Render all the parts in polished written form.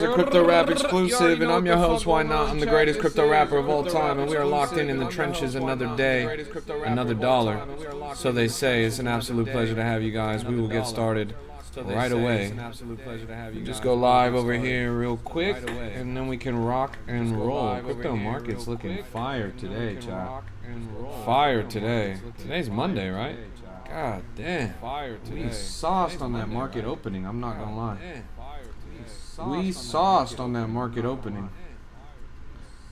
A crypto rap exclusive, and I'm your host, Ynot. I'm the greatest crypto rapper of all time, and we are locked in the trenches another day, another dollar. So they say. It's an absolute pleasure to have you guys. We will get started right away. Just go live over here real quick, and then we can rock and roll. Crypto market's looking fire today, chat. Fire today. Today's Monday, right? God damn. We sauced on that market opening, I'm not gonna lie. We sauced on that market opening.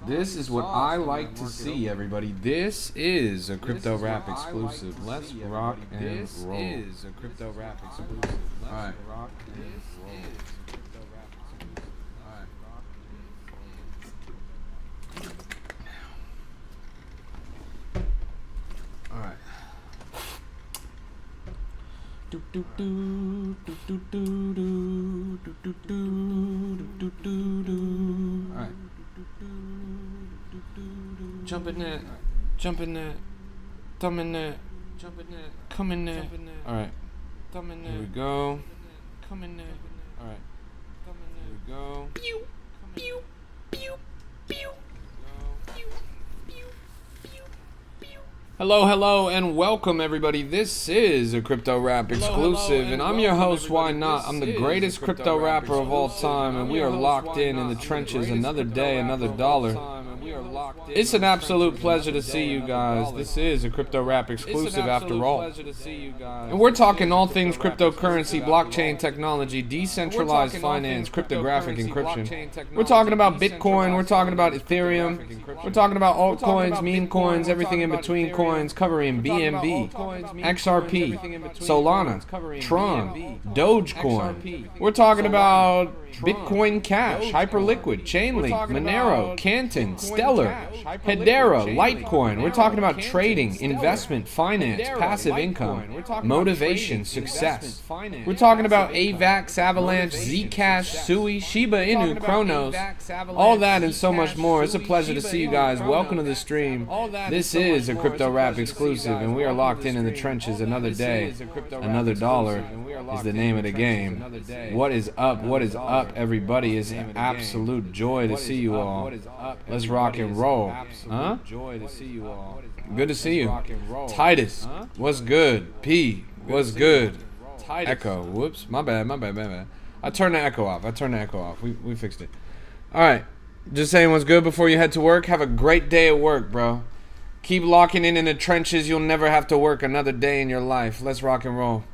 This is what I like to see, everybody. This is a crypto rap exclusive. Let's rock and roll. This is a crypto rap exclusive. All right. All right. Do do do do do do do do do do do do. All right. Jump in there, jump in there, thumb in there, jump in there, come in there. All right. Thumb in there. Here we go. Come in there. All right. Thumb in there. Here we go. Pew pew pew pew. Hello, and welcome everybody. This is a crypto rap exclusive, and I'm your host, Ynot. I'm the greatest crypto rapper of all time, and we are locked in the trenches another day, another dollar. It's an absolute pleasure to see you guys. This is a crypto rap exclusive after all. And we're talking all things cryptocurrency, blockchain technology, decentralized finance, cryptographic encryption. We're talking about Bitcoin, we're talking about Ethereum, we're talking about altcoins, meme coins, everything in between coins, covering BNB, XRP, Solana, Tron, Dogecoin. We're talking about Bitcoin Cash, Hyperliquid, Chainlink, Monero, Canton, Stellar, Hedera, Litecoin. We're talking about trading, investment, finance, passive income, motivation, success. We're talking about AVAX, Avalanche, Zcash, Sui, Shiba Inu, Chronos, all that and so much more. It's a pleasure to see you guys. Welcome to the stream. This is a crypto rap exclusive, and we are locked in the trenches another day, another dollar is the name of the game. What is up? What is up, everybody? It's an absolute joy to see you all. Let's rock and roll. Huh? Good to see you. Titus, what's good? P, what's good? Echo, whoops, my bad. I turned the echo off. We fixed it. All right, just saying what's good before you head to work. Have a great day at work, bro. Keep locking in the trenches. You'll never have to work another day in your life. Let's rock and roll.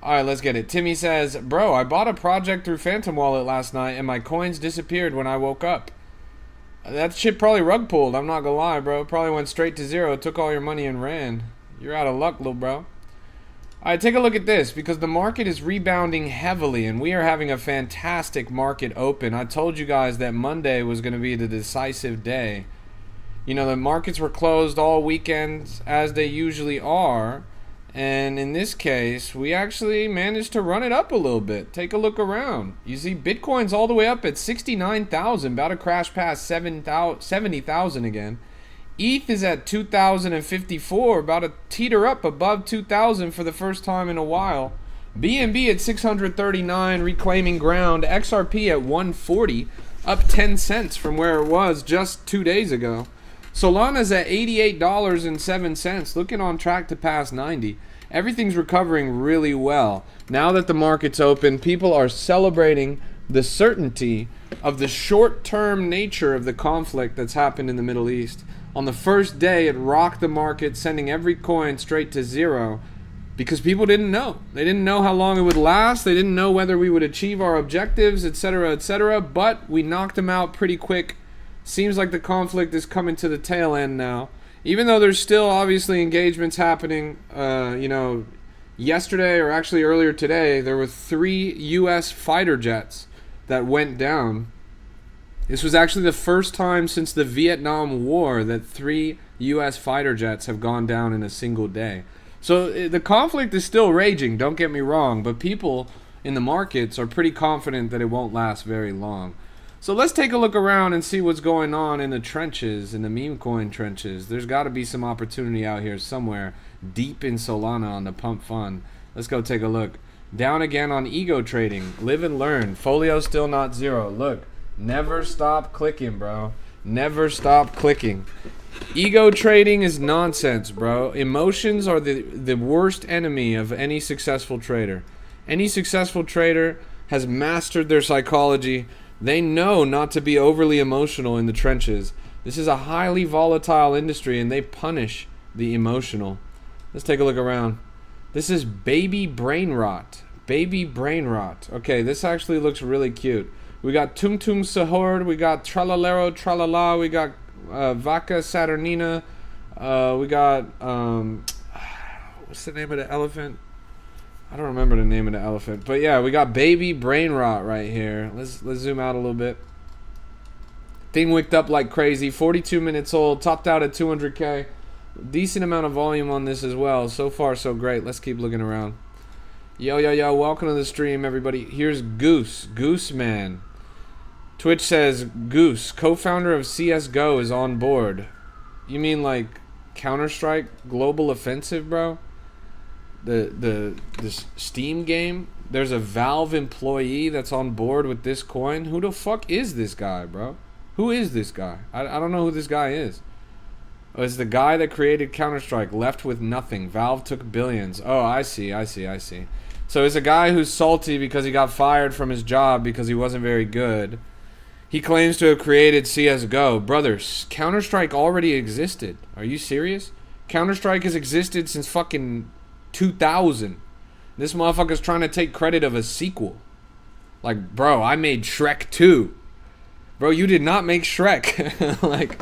Alright, let's get it. Timmy says, bro, I bought a project through Phantom Wallet last night and my coins disappeared when I woke up. That shit probably rug pulled, I'm not gonna lie, bro. Probably went straight to zero, took all your money and ran. You're out of luck, little bro. Alright, take a look at this, because the market is rebounding heavily and we are having a fantastic market open. I told you guys that Monday was going to be the decisive day. You know, the markets were closed all weekends as they usually are. And in this case, we actually managed to run it up a little bit. Take a look around. You see Bitcoin's all the way up at 69,000, about to crash past 70,000 again. ETH is at 2,054, about to teeter up above 2,000 for the first time in a while. BNB at 639, reclaiming ground. XRP at 140, up 10 cents from where it was just 2 days ago. Solana's at $88.07, looking on track to pass 90. Everything's recovering really well. Now that the market's open, people are celebrating the certainty of the short-term nature of the conflict that's happened in the Middle East. On the first day, it rocked the market, sending every coin straight to zero because people didn't know. They didn't know how long it would last. They didn't know whether we would achieve our objectives, etc., etc., but we knocked them out pretty quick. Seems like the conflict is coming to the tail end now. Even though there's still obviously engagements happening, yesterday or actually earlier today, there were 3 U.S. fighter jets that went down. This was actually the first time since the Vietnam War that 3 U.S. fighter jets have gone down in a single day. So the conflict is still raging, don't get me wrong, but people in the markets are pretty confident that it won't last very long. So let's take a look around and see what's going on in the trenches, in the meme coin trenches. There's got to be some opportunity out here somewhere deep in Solana on the pump fund. Let's go take a look. Down again on ego trading. Live and learn. Folio still not zero. Look, never stop clicking, bro. Never stop clicking. Ego trading is nonsense, bro. Emotions are the worst enemy of any successful trader. Any successful trader has mastered their psychology. They know not to be overly emotional in the trenches. This is a highly volatile industry, and they punish the emotional. Let's take a look around. This is baby brain rot. Baby brain rot. Okay, this actually looks really cute. We got Tum Tum Sahur. We got Tralalero Tralala. We got Vaca Saturnina. We got what's the name of the elephant? I don't remember the name of the elephant. But yeah, we got baby brain rot right here. Let's zoom out a little bit. Thing wicked up like crazy. 42 minutes old. Topped out at 200K. Decent amount of volume on this as well. So far, so great. Let's keep looking around. Yo, yo, yo. Welcome to the stream, everybody. Here's Goose. Goose Man. Twitch says, Goose, co-founder of CSGO, is on board. You mean like Counter-Strike Global Offensive, bro? The Steam game? There's a Valve employee that's on board with this coin? Who the fuck is this guy, bro? Who is this guy? I don't know who this guy is. Oh, it's the guy that created Counter-Strike, left with nothing. Valve took billions. Oh, I see. So it's a guy who's salty because he got fired from his job because he wasn't very good. He claims to have created CSGO. Brothers, Counter-Strike already existed. Are you serious? Counter-Strike has existed since fucking 2000. This motherfucker's trying to take credit of a sequel. Like, bro, I made Shrek 2. Bro, you did not make Shrek. Like,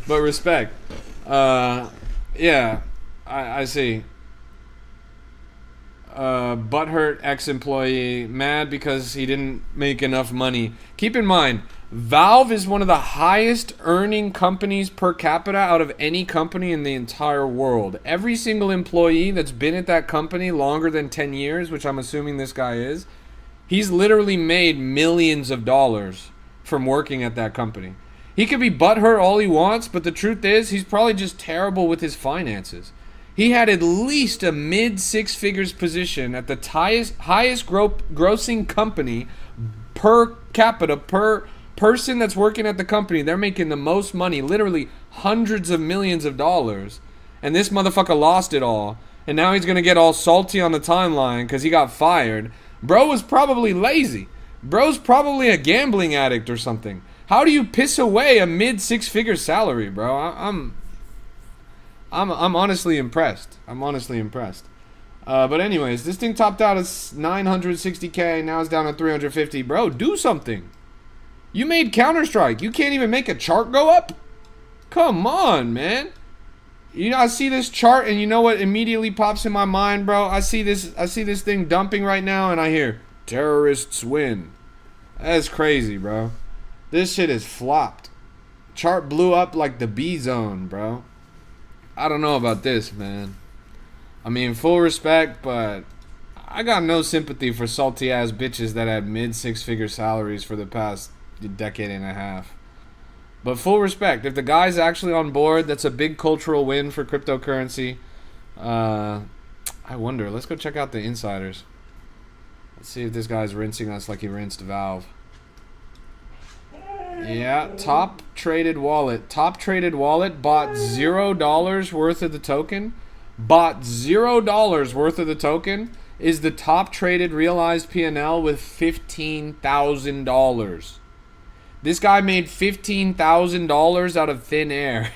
but respect. Yeah, I see. Butthurt ex-employee, mad because he didn't make enough money. Keep in mind, Valve is one of the highest earning companies per capita out of any company in the entire world. Every single employee that's been at that company longer than 10 years, which I'm assuming this guy is, he's literally made millions of dollars from working at that company. He could be butthurt all he wants, but the truth is, he's probably just terrible with his finances. He had at least a mid six figures position at the highest grossing company per capita, per person that's working at the company. They're making the most money, literally hundreds of millions of dollars. And this motherfucker lost it all. And now he's going to get all salty on the timeline because he got fired. Bro was probably lazy. Bro's probably a gambling addict or something. How do you piss away a mid six figure salary, bro? I'm honestly impressed. But anyways, this thing topped out at 960K. Now it's down to 350. Bro, do something. You made Counter-Strike. You can't even make a chart go up? Come on, man. You know, I see this chart and you know what immediately pops in my mind, bro? I see this thing dumping right now and I hear terrorists win. That's crazy, bro. This shit is flopped. Chart blew up like the B zone, bro. I don't know about this, man. I mean, full respect, but I got no sympathy for salty ass bitches that had mid six figure salaries for the past decade and a half. But full respect. If the guy's actually on board, that's a big cultural win for cryptocurrency. I wonder. Let's go check out the insiders. Let's see if this guy's rinsing us like he rinsed Valve. Yeah, top traded wallet. Top traded wallet bought $0 worth of the token. Bought $0 worth of the token is the top traded realized P&L with $15,000. This guy made $15,000 out of thin air.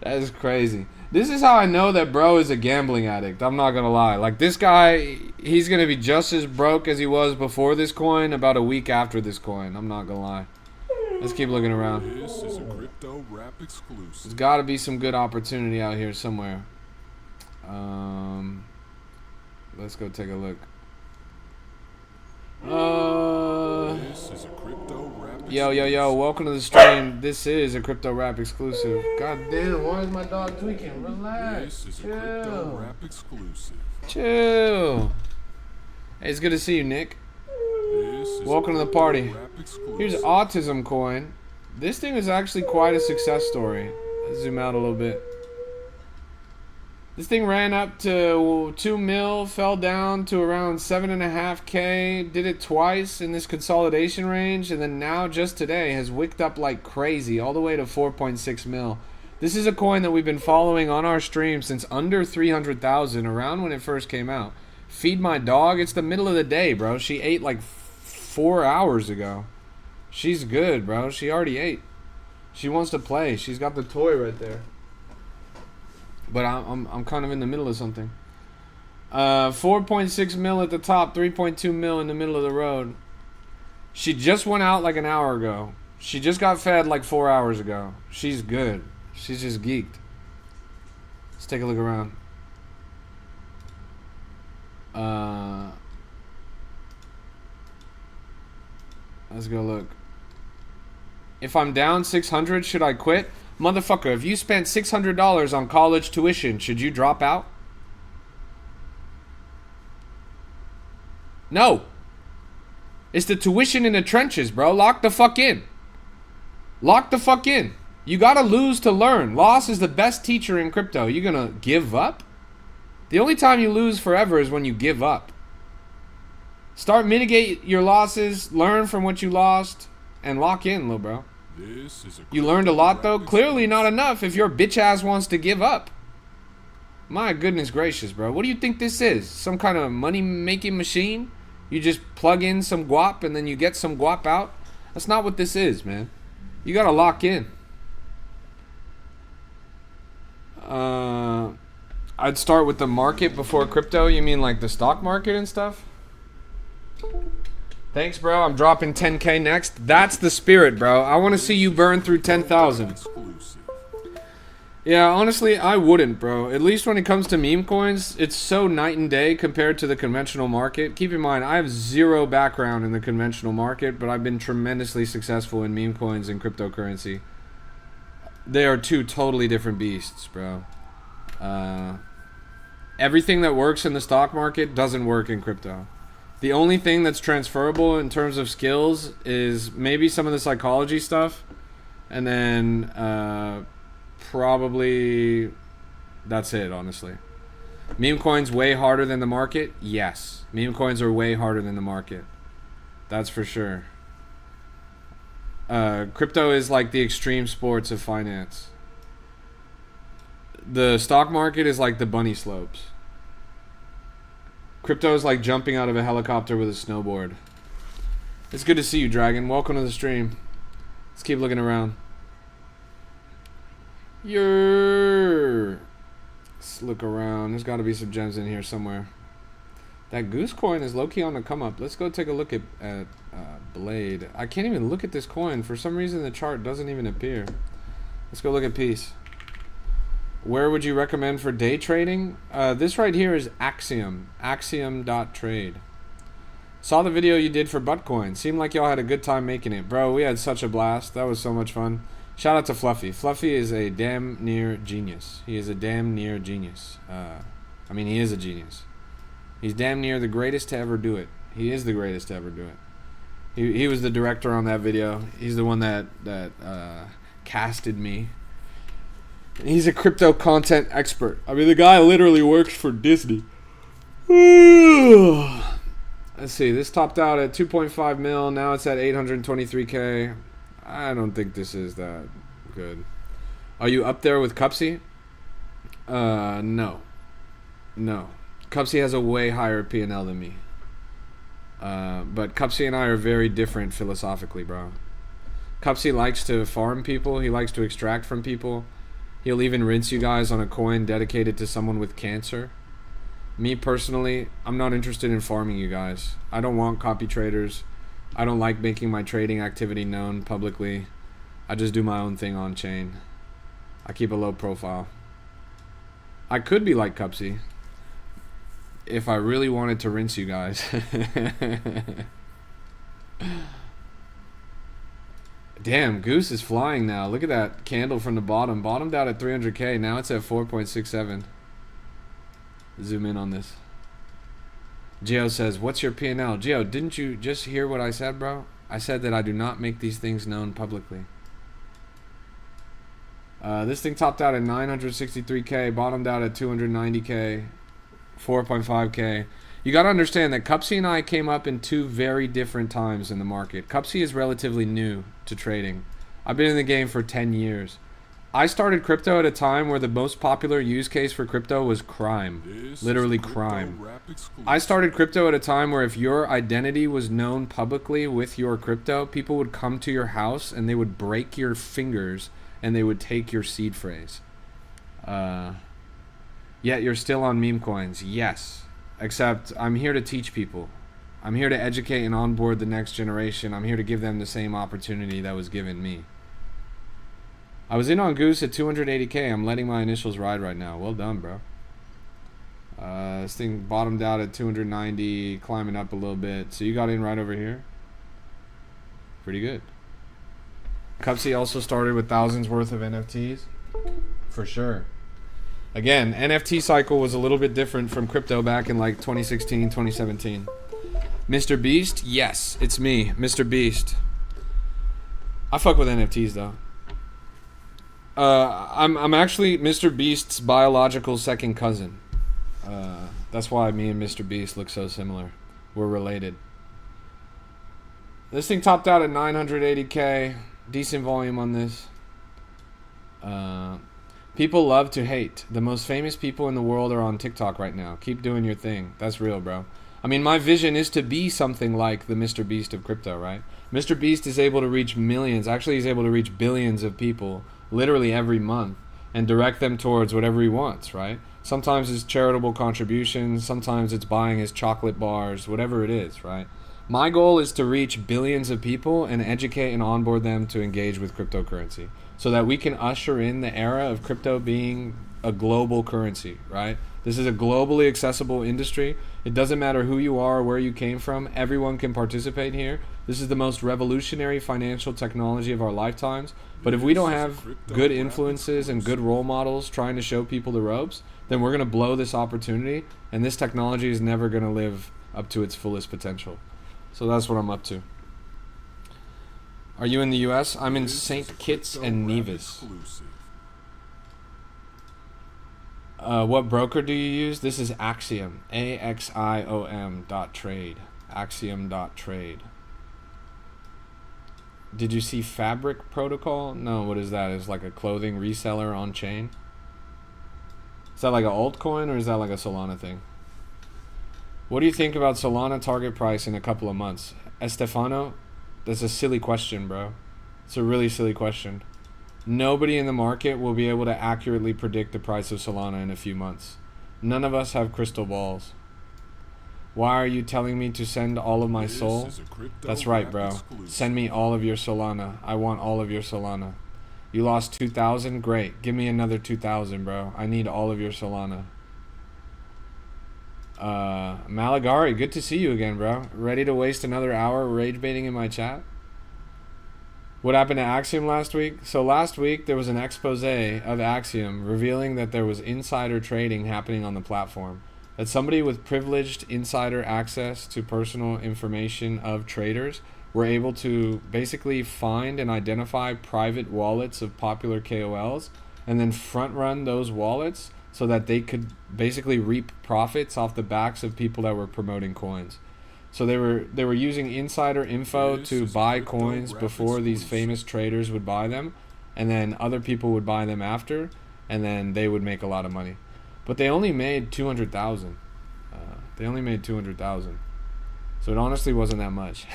That is crazy. This is how I know that bro is a gambling addict. I'm not gonna lie. Like, this guy, he's gonna be just as broke as he was before this coin about a week after this coin. I'm not gonna lie. Let's keep looking around. This is a crypto rap exclusive. There's gotta be some good opportunity out here somewhere. Let's go take a look. This is a crypto rap Yo, welcome to the stream. This is a crypto rap exclusive. God damn, why is my dog tweaking? Relax. This is a crypto rap exclusive. Chill. Hey, it's good to see you, Nick. Welcome to the party. Here's Autism Coin. This thing is actually quite a success story. Let's zoom out a little bit. This thing ran up to 2 mil, fell down to around 7.5K, did it twice in this consolidation range, and then now just today has wicked up like crazy all the way to 4.6 mil. This is a coin that we've been following on our stream since under 300,000, around when it first came out. Feed my dog, it's the middle of the day, bro. She ate like 4 hours ago. She's good, bro. She already ate. She wants to play. She's got the toy right there. But I'm kind of in the middle of something. 4.6 mil at the top, 3.2 mil in the middle of the road. She just went out like an hour ago. She just got fed like 4 hours ago. She's good. She's just geeked. Let's take a look around. Let's go look. If I'm down 600, should I quit? Motherfucker, if you spent $600 on college tuition, should you drop out? No. It's the tuition in the trenches, bro. Lock the fuck in. Lock the fuck in. You gotta lose to learn. Loss is the best teacher in crypto. You gonna give up? The only time you lose forever is when you give up. Start mitigate your losses, learn from what you lost, and lock in, little bro. You learned a lot, though? Clearly not enough if your bitch ass wants to give up. My goodness gracious, bro. What do you think this is? Some kind of money-making machine? You just plug in some guap and then you get some guap out? That's not what this is, man. You gotta lock in. I'd start with the market before crypto. You mean like the stock market and stuff? Thanks, bro. I'm dropping 10K next. That's the spirit, bro. I want to see you burn through 10,000. Yeah, honestly, I wouldn't, bro. At least when it comes to meme coins, it's so night and day compared to the conventional market. Keep in mind, I have zero background in the conventional market, but I've been tremendously successful in meme coins and cryptocurrency. They are two totally different beasts, bro. Everything that works in the stock market doesn't work in crypto. The only thing that's transferable in terms of skills is maybe some of the psychology stuff, and then probably that's it, honestly. Meme coins way harder than the market? Yes. Meme coins are way harder than the market. That's for sure. Crypto is like the extreme sports of finance. The stock market is like the bunny slopes. Crypto is like jumping out of a helicopter with a snowboard. It's good to see you, Dragon. Welcome to the stream. Let's keep looking around. Let's look around. There's got to be some gems in here somewhere. That goose coin is low-key on the come up. Let's go take a look at Blade. I can't even look at this coin. For some reason, the chart doesn't even appear. Let's go look at Peace. Where would you recommend for day trading? This right here is Axiom. Axiom.trade. Saw the video you did for Buttcoin. Seemed like y'all had a good time making it. Bro, we had such a blast. That was so much fun. Shout out to Fluffy. Fluffy is a damn near genius. He is a damn near genius. I mean, he is a genius. He's damn near the greatest to ever do it. He is the greatest to ever do it. He was the director on that video. He's the one that casted me. He's a crypto content expert. I mean, the guy literally works for Disney. Let's see. This topped out at 2.5 mil. Now it's at 823K. I don't think this is that good. Are you up there with Cupsy? No. No. Cupsy has a way higher P&L than me. But Cupsy and I are very different philosophically, bro. Cupsy likes to farm people. He likes to extract from people. He'll even rinse you guys on a coin dedicated to someone with cancer. Me personally, I'm not interested in farming you guys. I don't want copy traders. I don't like making my trading activity known publicly. I just do my own thing on chain. I keep a low profile. I could be like Cupsy if I really wanted to rinse you guys. Damn, Goose is flying now. Look at that candle from the bottom. Bottomed out at 300K. Now it's at 4.67. Zoom in on this. Gio says, what's your P&L? Gio, didn't you just hear what I said, bro? I said that I do not make these things known publicly. This thing topped out at 963K, bottomed out at 290K, 4.5K. You got to understand that Cupsy and I came up in two very different times in the market. Cupsy is relatively new to trading. I've been in the game for 10 years. I started crypto at a time where the most popular use case for crypto was crime. Literally crime. I started crypto at a time where if your identity was known publicly with your crypto, people would come to your house and they would break your fingers and they would take your seed phrase. Yet you're still on meme coins. Yes. Except I'm here to teach people. I'm here to educate and onboard the next generation. I'm here to give them the same opportunity that was given me. I was in on Goose at 280K. I'm letting my initials ride right now. Well done, bro. This thing bottomed out at 290, climbing up a little bit. So you got in right over here. Pretty good. Cupsy also started with thousands worth of NFTs. For sure. Again, NFT cycle was a little bit different from crypto back in like 2016, 2017. Mr. Beast? Yes, it's me, Mr. Beast. I fuck with NFTs though. I'm actually Mr. Beast's biological second cousin. That's why me and Mr. Beast look so similar. We're related. This thing topped out at 980K. Decent volume on this. People love to hate. The most famous people in the world are on TikTok right now. Keep doing your thing. That's real, bro. I mean, my vision is to be something like the Mr. Beast of crypto, right? Mr. Beast is able to reach millions. Actually, he's able to reach billions of people literally every month and direct them towards whatever he wants, right? Sometimes it's charitable contributions. Sometimes it's buying his chocolate bars, whatever it is, right? My goal is to reach billions of people and educate and onboard them to engage with cryptocurrency so that we can usher in the era of crypto being a global currency, right? This is a globally accessible industry. It doesn't matter who you are or where you came from. Everyone can participate here. This is the most revolutionary financial technology of our lifetimes. But if we don't have good influences and good role models trying to show people the ropes, then we're going to blow this opportunity, and this technology is never going to live up to its fullest potential. So that's what I'm up to. Are you in the US? I'm in St. Kitts and Nevis. What broker do you use? This is Axiom. AXIOM.trade. Axiom.trade. Did you see Fabric Protocol? No, what is that? It's like a clothing reseller on chain. Is that like an altcoin or is that like a Solana thing? What do you think about Solana target price in a couple of months? Estefano, that's a silly question, bro. It's a really silly question. Nobody in the market will be able to accurately predict the price of Solana in a few months. None of us have crystal balls. Why are you telling me to send all of my soul? That's right, bro. Send me all of your Solana. I want all of your Solana. You lost 2,000? Great. Give me another 2,000, bro. I need all of your Solana. Malagari, good to see you again, bro. Ready to waste another hour rage baiting in my chat? What happened to Axiom last week? So last week there was an expose of Axiom revealing that there was insider trading happening on the platform. That somebody with privileged insider access to personal information of traders were able to basically find and identify private wallets of popular KOLs and then front run those wallets so that they could basically reap profits off the backs of people that were promoting coins. So they were using insider info to buy coins before these famous traders would buy them, and then other people would buy them after, and then they would make a lot of money. But they only made 200,000. They only made 200,000. So it honestly wasn't that much.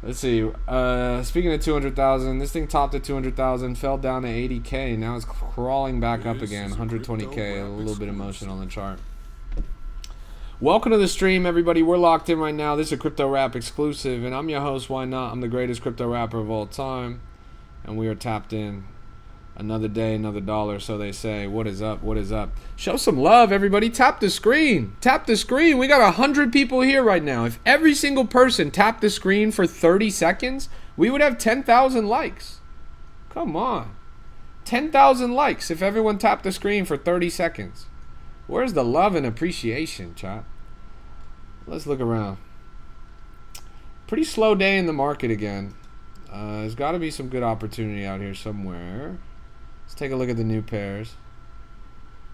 Let's see. Speaking of 200,000, this thing topped at 200,000, fell down to 80K. Now it's crawling back up again. 120K. A little bit of motion on the chart. Welcome to the stream, everybody. We're locked in right now. This is a Crypto Rap exclusive, and I'm your host, Why Not? I'm the greatest crypto rapper of all time, and we are tapped in. Another day, another dollar, so they say. What is up? What is up? Show some love, everybody. Tap the screen. Tap the screen. We got 100 people here right now. If every single person tapped the screen for 30 seconds, we would have 10,000 likes. Come on. 10,000 likes if everyone tapped the screen for 30 seconds. Where's the love and appreciation, chat? Let's look around. Pretty slow day in the market again. There's got to be some good opportunity out here somewhere. Let's take a look at the new pairs.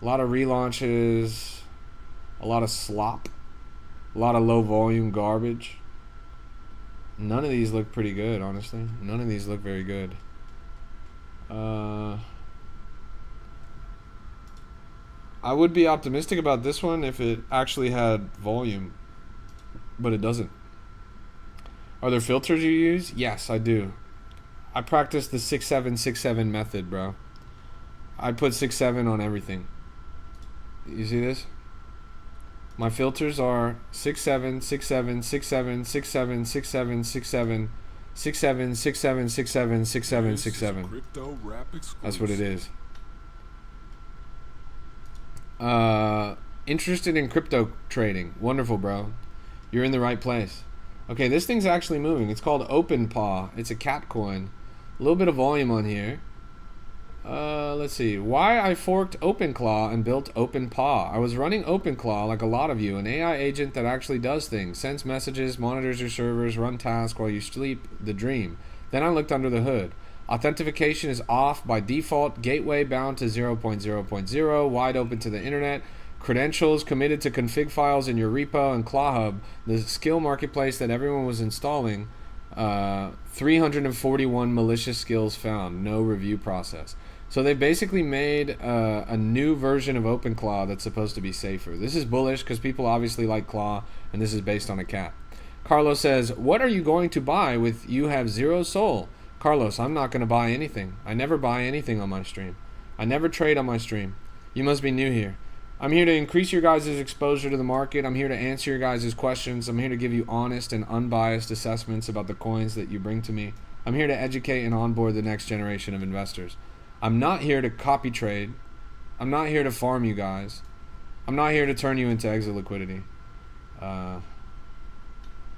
A lot of relaunches, a lot of slop, a lot of low volume garbage. None of these look pretty good, honestly. None of these look very good. I would be optimistic about this one if it actually had volume, but it doesn't. Are there filters you use? Yes, I do. I practice the 6-7-6-7 method, bro. I put 6-7 on everything. You see this? My filters are 6-7, 6-7, 6-7, 6-7, 6-7, 6-7, 6-7, 6-7, 6-7, 6-7, 6-7. That's what it is. Interested in crypto trading? Wonderful, bro. You're in the right place. Okay, this thing's actually moving. It's called OpenPaw. It's a cat coin. A little bit of volume on here. Let's see. Why I forked OpenClaw and built OpenPaw. I was running OpenClaw like a lot of you, an AI agent that actually does things, sends messages, monitors your servers, run tasks while you sleep the dream. Then I looked under the hood. Authentication is off by default, gateway bound to 0.0.0, wide open to the internet. Credentials committed to config files in your repo and ClawHub, the skill marketplace that everyone was installing. 341 malicious skills found, no review process. So they basically made a new version of OpenClaw that's supposed to be safer. This is bullish because people obviously like Claw, and this is based on a cat. Carlos says, what are you going to buy with you have 0 soul? Carlos, I'm not going to buy anything. I never buy anything on my stream. I never trade on my stream. You must be new here. I'm here to increase your guys' exposure to the market. I'm here to answer your guys' questions. I'm here to give you honest and unbiased assessments about the coins that you bring to me. I'm here to educate and onboard the next generation of investors. I'm not here to copy trade. I'm not here to farm you guys. I'm not here to turn you into exit liquidity.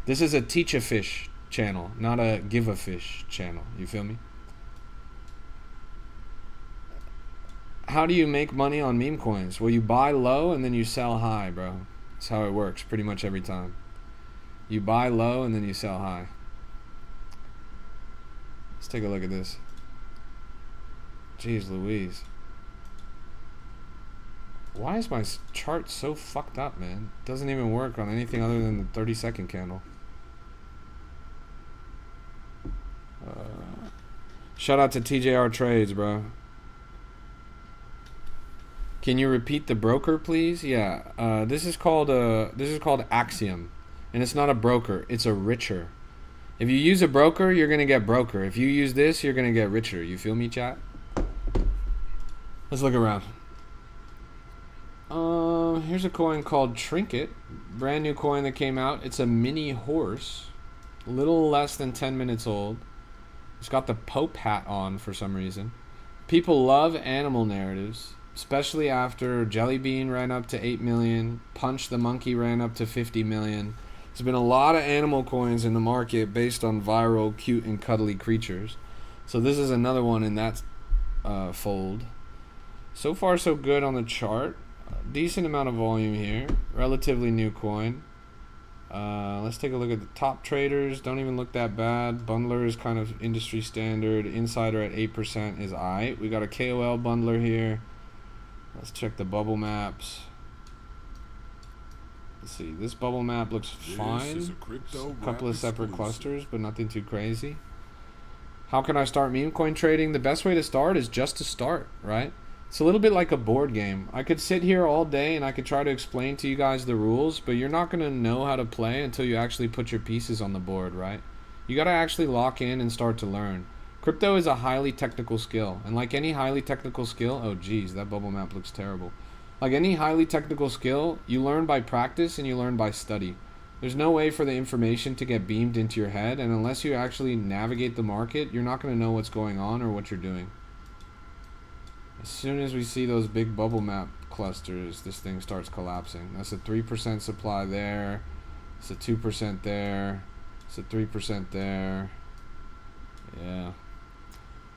This is a teach a fish channel, not a give a fish channel. You feel me? How do you make money on meme coins? Well, you buy low and then you sell high, bro. That's how it works pretty much every time. You buy low and then you sell high. Let's take a look at this. Jeez Louise. Why is my chart so fucked up, man? It doesn't even work on anything other than the 30-second candle. Shout out to TJR Trades, bro. Can you repeat the broker, please? Yeah. This is called Axiom, and it's not a broker. It's a richer. If you use a broker, you're gonna get broker. If you use this, you're gonna get richer. You feel me, chat? Let's look around. Here's a coin called Trinket. Brand new coin that came out. It's a mini horse. A little less than 10 minutes old. It's got the Pope hat on for some reason. People love animal narratives, especially after Jelly Bean ran up to 8 million. Punch the Monkey ran up to 50 million. There's been a lot of animal coins in the market based on viral, cute, and cuddly creatures. So this is another one in that fold. So far, so good on the chart. Decent amount of volume here. Relatively new coin. Let's take a look at the top traders. Don't even look that bad. Bundler is kind of industry standard. Insider at 8% is aight. We got a KOL bundler here. Let's check the bubble maps. Let's see. This bubble map looks fine. A couple of separate clusters, but nothing too crazy. How can I start meme coin trading? The best way to start is just to start, right? It's a little bit like a board game. I could sit here all day and I could try to explain to you guys the rules, but you're not going to know how to play until you actually put your pieces on the board, right? You got to actually lock in and start to learn. Crypto is a highly technical skill, and like any highly technical skill, oh geez, that bubble map looks terrible. Like any highly technical skill, you learn by practice and you learn by study. There's no way for the information to get beamed into your head, and unless you actually navigate the market, you're not going to know what's going on or what you're doing. As soon as we see those big bubble map clusters, this thing starts collapsing. That's a 3% supply there. It's a 2% there. It's a 3% there. Yeah.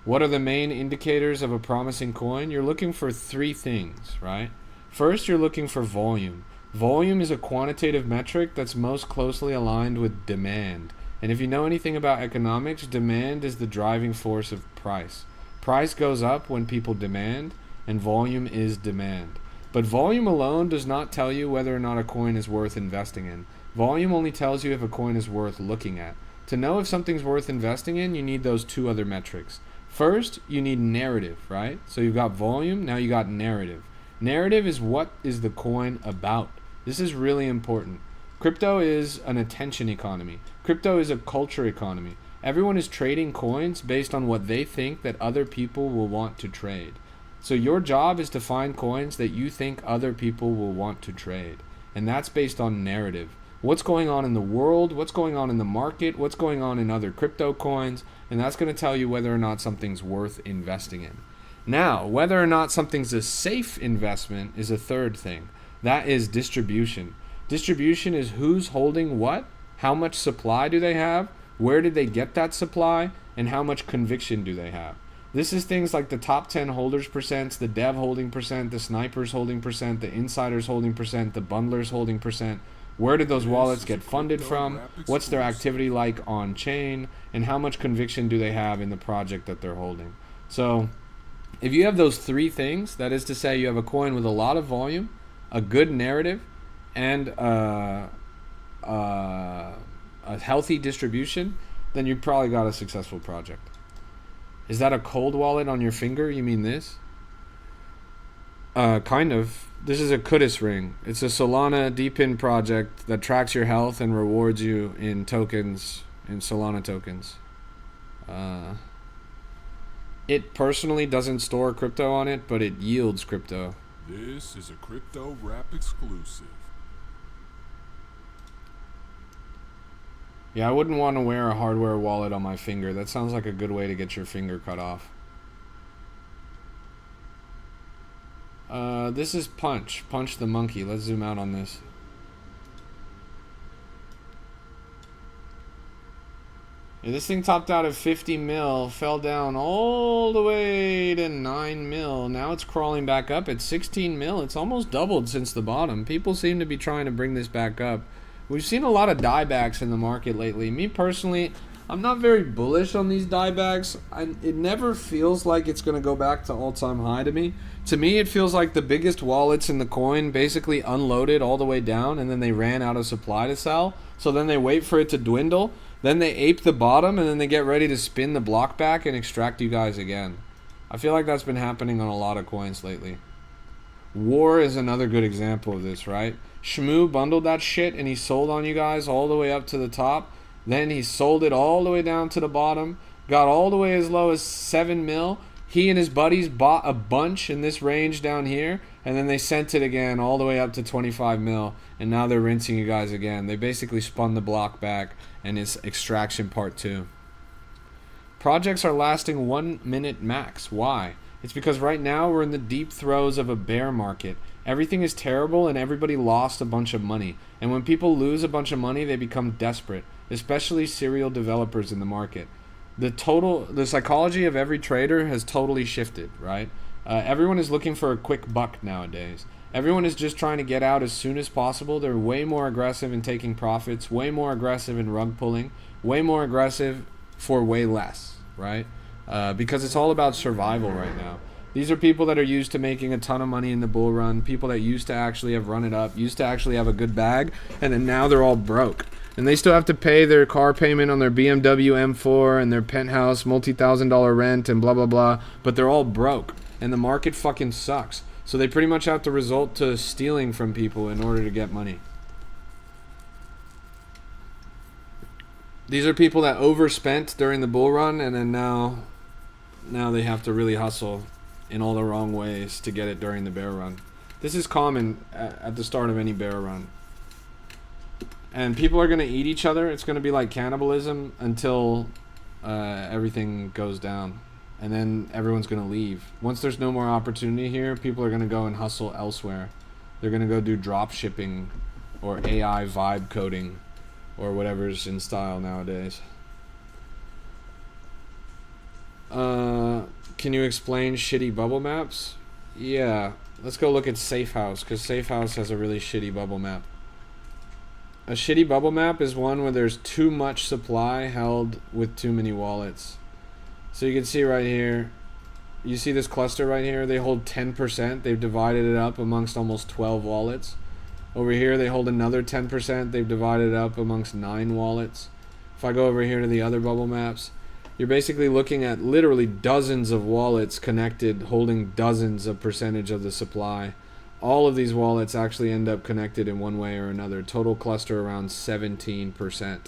What are the main indicators of a promising coin? You're looking for 3 things, right? First, you're looking for volume. Volume is a quantitative metric that's most closely aligned with demand. And if you know anything about economics, demand is the driving force of price. Price goes up when people demand, and volume is demand. But volume alone does not tell you whether or not a coin is worth investing in. Volume only tells you if a coin is worth looking at. To know if something's worth investing in, you need those two other metrics. First, you need narrative, right? So you've got volume, now you got narrative. Narrative is what is the coin about. This is really important. Crypto is an attention economy. Crypto is a culture economy. Everyone is trading coins based on what they think that other people will want to trade. So your job is to find coins that you think other people will want to trade. And that's based on narrative. What's going on in the world, what's going on in the market, what's going on in other crypto coins, and that's going to tell you whether or not something's worth investing in. Now, whether or not something's a safe investment is a third thing. That is distribution. Distribution is who's holding what, how much supply do they have, where did they get that supply, and how much conviction do they have. This is things like the top 10 holders percents, the dev holding percent, the snipers holding percent, the insiders holding percent, the bundlers holding percent. Where did those wallets get funded from? What's their activity like on chain? And how much conviction do they have in the project that they're holding? So if you have those three things, that is to say you have a coin with a lot of volume, a good narrative, and a healthy distribution, then you've probably got a successful project. Is that a cold wallet on your finger? You mean this? Kind of. This is a Kudus ring. It's a Solana DePIN project that tracks your health and rewards you in tokens, in Solana tokens. It personally doesn't store crypto on it, but it yields crypto. This is a Crypto Rap exclusive. Yeah, I wouldn't want to wear a hardware wallet on my finger. That sounds like a good way to get your finger cut off. This is Punch. Punch the monkey. Let's zoom out on this. Yeah, this thing topped out at 50 mil, fell down all the way to 9 mil. Now it's crawling back up at 16 mil. It's almost doubled since the bottom. People seem to be trying to bring this back up. We've seen a lot of diebacks in the market lately. Me personally, I'm not very bullish on these diebacks. It never feels like it's going to go back to all-time high to me. To me, it feels like the biggest wallets in the coin basically unloaded all the way down, and then they ran out of supply to sell. So then they wait for it to dwindle. Then they ape the bottom, and then they get ready to spin the block back and extract you guys again. I feel like that's been happening on a lot of coins lately. War is another good example of this, right? Shmoo bundled that shit, and he sold on you guys all the way up to the top. Then he sold it all the way down to the bottom, got all the way as low as 7 mil. He and his buddies bought a bunch in this range down here, and then they sent it again all the way up to 25 mil, and now they're rinsing you guys again. They basically spun the block back, and it's extraction part 2. Projects are lasting 1 minute max. Why? It's because right now we're in the deep throes of a bear market. Everything is terrible, and everybody lost a bunch of money. And when people lose a bunch of money, they become desperate, especially serial developers in the market. The psychology of every trader has totally shifted, right? Everyone is looking for a quick buck nowadays. Everyone is just trying to get out as soon as possible. They're way more aggressive in taking profits, way more aggressive in rug pulling, way more aggressive for way less, right? Because it's all about survival right now. These are people that are used to making a ton of money in the bull run, people that used to actually have run it up, used to actually have a good bag, and then now they're all broke. And they still have to pay their car payment on their BMW M4 and their penthouse multi-$1,000 rent and blah, blah, blah. But they're all broke. And the market fucking sucks. So they pretty much have to resort to stealing from people in order to get money. These are people that overspent during the bull run, and then now they have to really hustle in all the wrong ways to get it during the bear run. This is common at the start of any bear run. And people are going to eat each other. It's going to be like cannibalism until everything goes down. And then everyone's going to leave. Once there's no more opportunity here, people are going to go and hustle elsewhere. They're going to go do drop shipping or AI vibe coding or whatever's in style nowadays. Can you explain shitty bubble maps? Yeah. Let's go look at Safe House, because Safe House has a really shitty bubble map. A shitty bubble map is one where there's too much supply held with too many wallets. So you can see right here, you see this cluster right here, they hold 10%. They've divided it up amongst almost 12 wallets. Over here they hold another 10%. They've divided it up amongst 9 wallets. If I go over here to the other bubble maps, you're basically looking at literally dozens of wallets connected, holding dozens of percentage of the supply. All of these wallets actually end up connected in one way or another. Total cluster around 17%.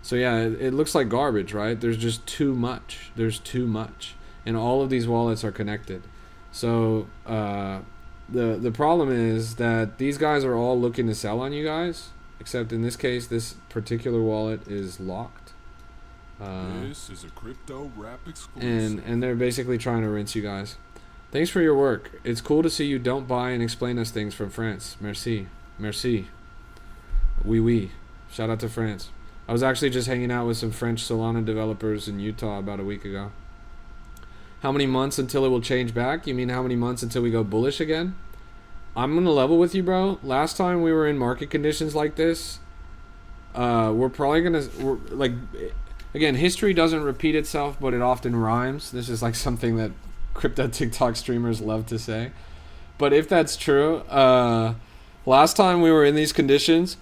So yeah, it looks like garbage, right? There's just too much. There's too much. And all of these wallets are connected. So the problem is that these guys are all looking to sell on you guys. Except in this case, this particular wallet is locked. This is a crypto rap exclusive. And they're basically trying to rinse you guys. Thanks for your work. It's cool to see you don't buy and explain us things from France. Merci. Merci. Oui, oui. Shout out to France. I was actually just hanging out with some French Solana developers in Utah about a week ago. How many months until it will change back? You mean how many months until we go bullish again? I'm going to level with you, bro. Last time we were in market conditions like this, we're probably going to... like, again, history doesn't repeat itself, but it often rhymes. This is like something that crypto TikTok streamers love to say. But if that's true, last time we were in these conditions,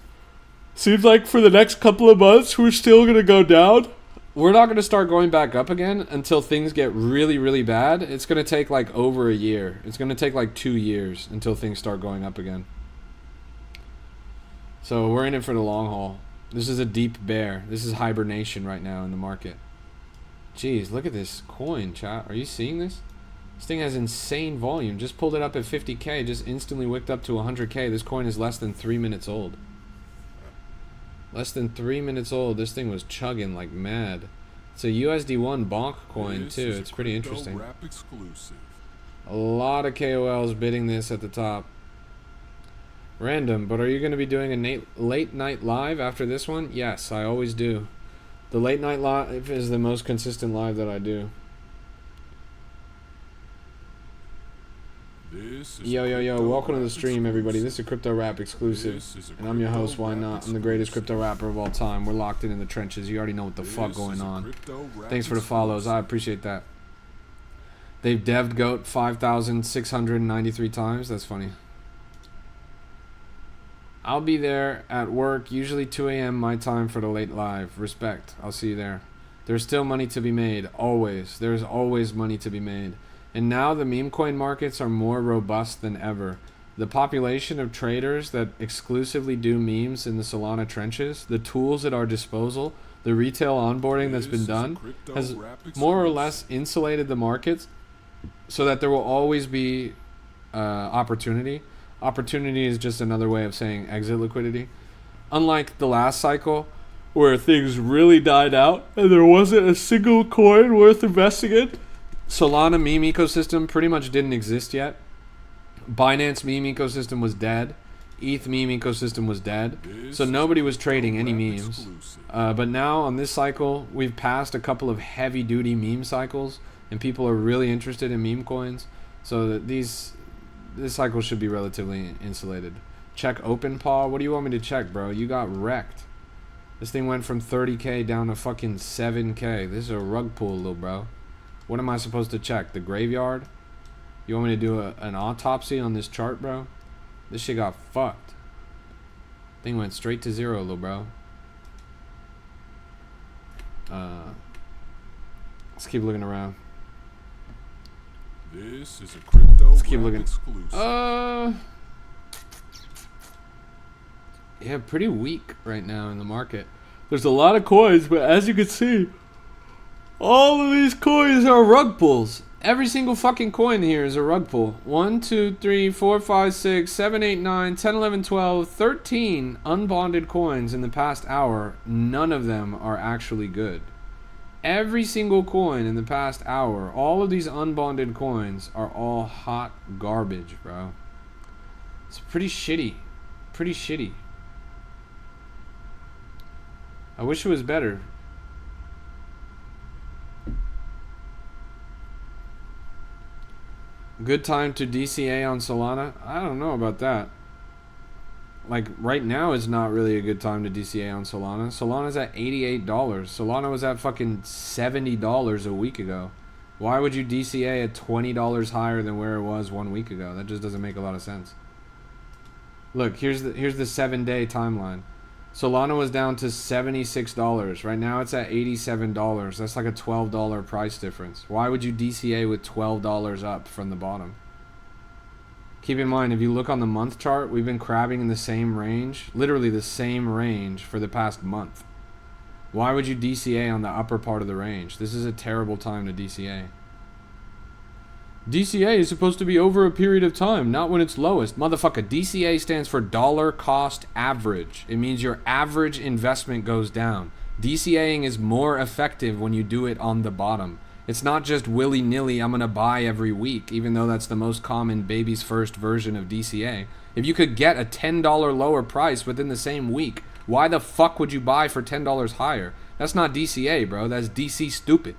seems like for the next couple of months we're still going to go down. We're not going to start going back up again until things get really, really bad. It's going to take like over a year. It's going to take like 2 years until things start going up again. So we're in it for the long haul. This is a deep bear. This is hibernation right now in the market. Jeez, look at this coin, chat. Are you seeing this? This thing has insane volume. Just pulled it up at 50k, just instantly wicked up to 100k. This coin is less than 3 minutes old. Less than 3 minutes old. This thing was chugging like mad. It's a USD1 bonk coin too. It's pretty interesting. A lot of KOLs bidding this at the top. Random, but are you going to be doing a late night live after this one? Yes, I always do. The late night live is the most consistent live that I do. Yo, welcome to the stream, everybody. This is a crypto rap exclusive, and I'm your host, Ynot. I'm the greatest crypto rapper of all time. We're locked in the trenches. You already know what the fuck going on. Thanks for the follows. I appreciate that. They've dev'd GOAT 5,693 times. That's funny. I'll be there at work, usually 2 a.m. my time for the late live. Respect. I'll see you there. There's still money to be made. Always. There's always money to be made. And now the meme coin markets are more robust than ever. The population of traders that exclusively do memes in the Solana trenches, the tools at our disposal, the retail onboarding that's been done, has more or less insulated the markets so that there will always be opportunity. Opportunity is just another way of saying exit liquidity. Unlike the last cycle, where things really died out and there wasn't a single coin worth investing in, Solana meme ecosystem pretty much didn't exist yet. Binance meme ecosystem was dead. ETH meme ecosystem was dead. So nobody was trading any memes. But now on this cycle, we've passed a couple of heavy duty meme cycles and people are really interested in meme coins. So that this cycle should be relatively insulated. Check OpenPaw. What do you want me to check, bro? You got wrecked. This thing went from 30k down to fucking 7k. This is a rug pull, little bro. What am I supposed to check? The graveyard? You want me to do an autopsy on this chart, bro? This shit got fucked. Thing went straight to zero, little bro. Let's keep looking around. This is a crypto Let's keep looking. exclusive. Yeah, pretty weak right now in the market. There's a lot of coins, but as you can see, all of these coins are rug pulls. Every single fucking coin here is a rug pull. 1, 2, 3, 4, 5, 6, 7, 8, 9, 10, 11, 12, 13 unbonded coins in the past hour. None of them are actually good. Every single coin in the past hour, all of these unbonded coins are all hot garbage, bro. It's pretty shitty. Pretty shitty. I wish it was better. Good time to DCA on Solana? I don't know about that. Like, right now is not really a good time to DCA on Solana. Solana's at $88. Solana was at fucking $70 a week ago. Why would you DCA at $20 higher than where it was 1 week ago? That just doesn't make a lot of sense. Look, here's the 7-day timeline. Solana was down to $76. Right now it's at $87. That's like a $12 price difference. Why would you DCA with $12 up from the bottom? Keep in mind, if you look on the month chart, we've been crabbing in the same range, literally the same range for the past month. Why would you DCA on the upper part of the range? This is a terrible time to DCA. DCA is supposed to be over a period of time, not when it's lowest. Motherfucker, DCA stands for dollar cost average. It means your average investment goes down. DCAing is more effective when you do it on the bottom. It's not just willy-nilly, I'm going to buy every week, even though that's the most common baby's first version of DCA. If you could get a $10 lower price within the same week, why the fuck would you buy for $10 higher? That's not DCA, bro. That's DC stupid.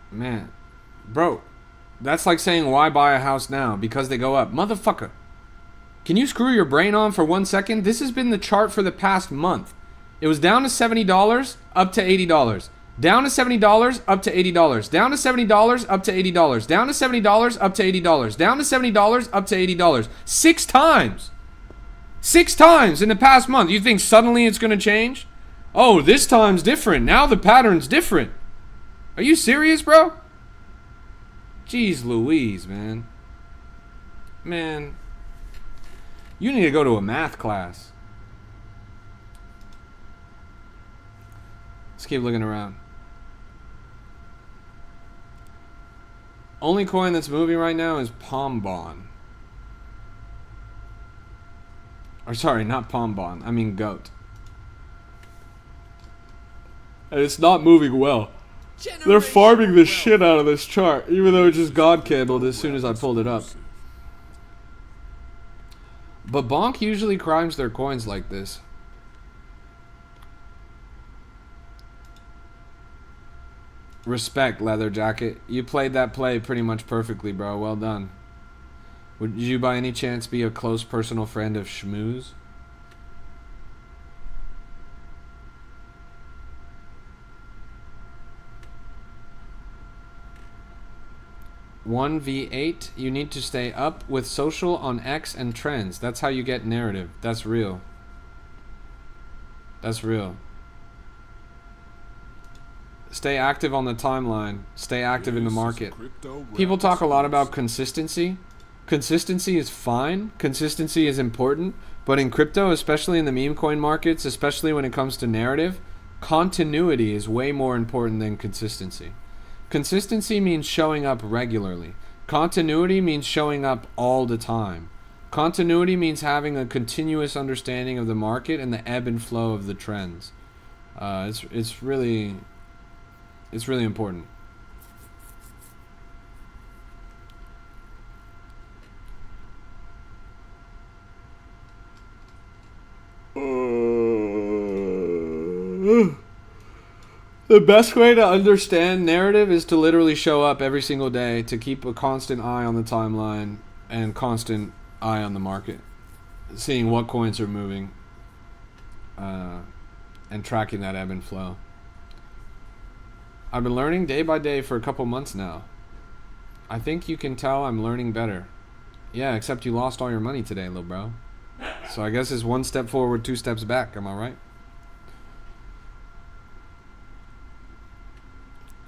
Man, bro, that's like saying why buy a house now? Because they go up. Motherfucker, can you screw your brain on for 1 second? This has been the chart for the past month. It was down to $70, up to $80. Down to $70, up to $80. Down to $70, up to $80. Down to $70, up to $80. Down to $70, up to $80. 6 times. 6 times in the past month. You think suddenly it's going to change? Oh, this time's different. Now the pattern's different. Are you serious, bro? Jeez Louise, man. Man, you need to go to a math class. Let's keep looking around. Only coin that's moving right now is Pombon. Or sorry, not Pombon. I mean Goat. And it's not moving well. They're farming the shit out of this chart, even though it just God candled as soon as I pulled it up. But Bonk usually crimes their coins like this. Respect, Leather Jacket. You played that play pretty much perfectly, bro. Well done. Would you by any chance be a close personal friend of Shmooze? 1v8, you need to stay up with social on X and trends. That's how you get narrative. That's real. That's real. Stay active on the timeline. Stay active in the market. People talk a lot about consistency. Consistency is fine. Consistency is important. But in crypto, especially in the meme coin markets, especially when it comes to narrative, continuity is way more important than consistency. Consistency means showing up regularly. Continuity means showing up all the time. Continuity means having a continuous understanding of the market and the ebb and flow of the trends. It's really important. The best way to understand narrative is to literally show up every single day, to keep a constant eye on the timeline and constant eye on the market, seeing what coins are moving, and tracking that ebb and flow. I've been learning day by day for a couple months now. I think you can tell I'm learning better. Yeah, except you lost all your money today, little bro. So I guess it's 1 step forward, 2 steps back. Am I right?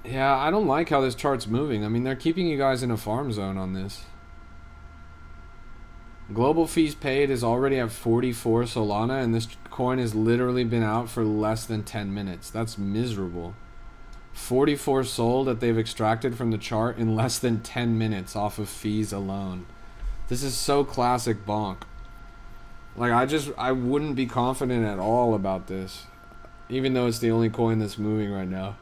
Yeah, I don't like how this chart's moving. I mean, they're keeping you guys in a farm zone on this. Global fees paid is already at 44 Solana, and this coin has literally been out for less than 10 minutes. That's miserable. 44 sold that they've extracted from the chart in less than 10 minutes off of fees alone. This is so classic bonk. Like, I wouldn't be confident at all about this, even though it's the only coin that's moving right now.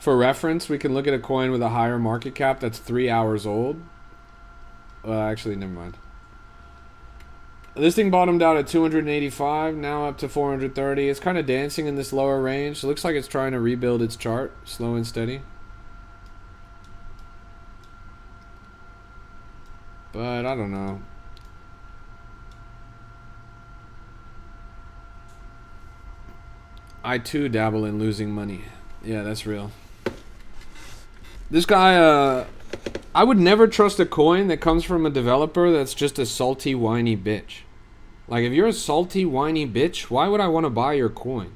For reference, we can look at a coin with a higher market cap that's 3 hours old. Actually, never mind. This thing bottomed out at 285, now up to 430. It's kind of dancing in this lower range. It looks like it's trying to rebuild its chart, slow and steady. But I don't know. I too dabble in losing money. Yeah, that's real. This guy, I would never trust a coin that comes from a developer that's just a salty, whiny bitch. Like, if you're a salty, whiny bitch, why would I want to buy your coin?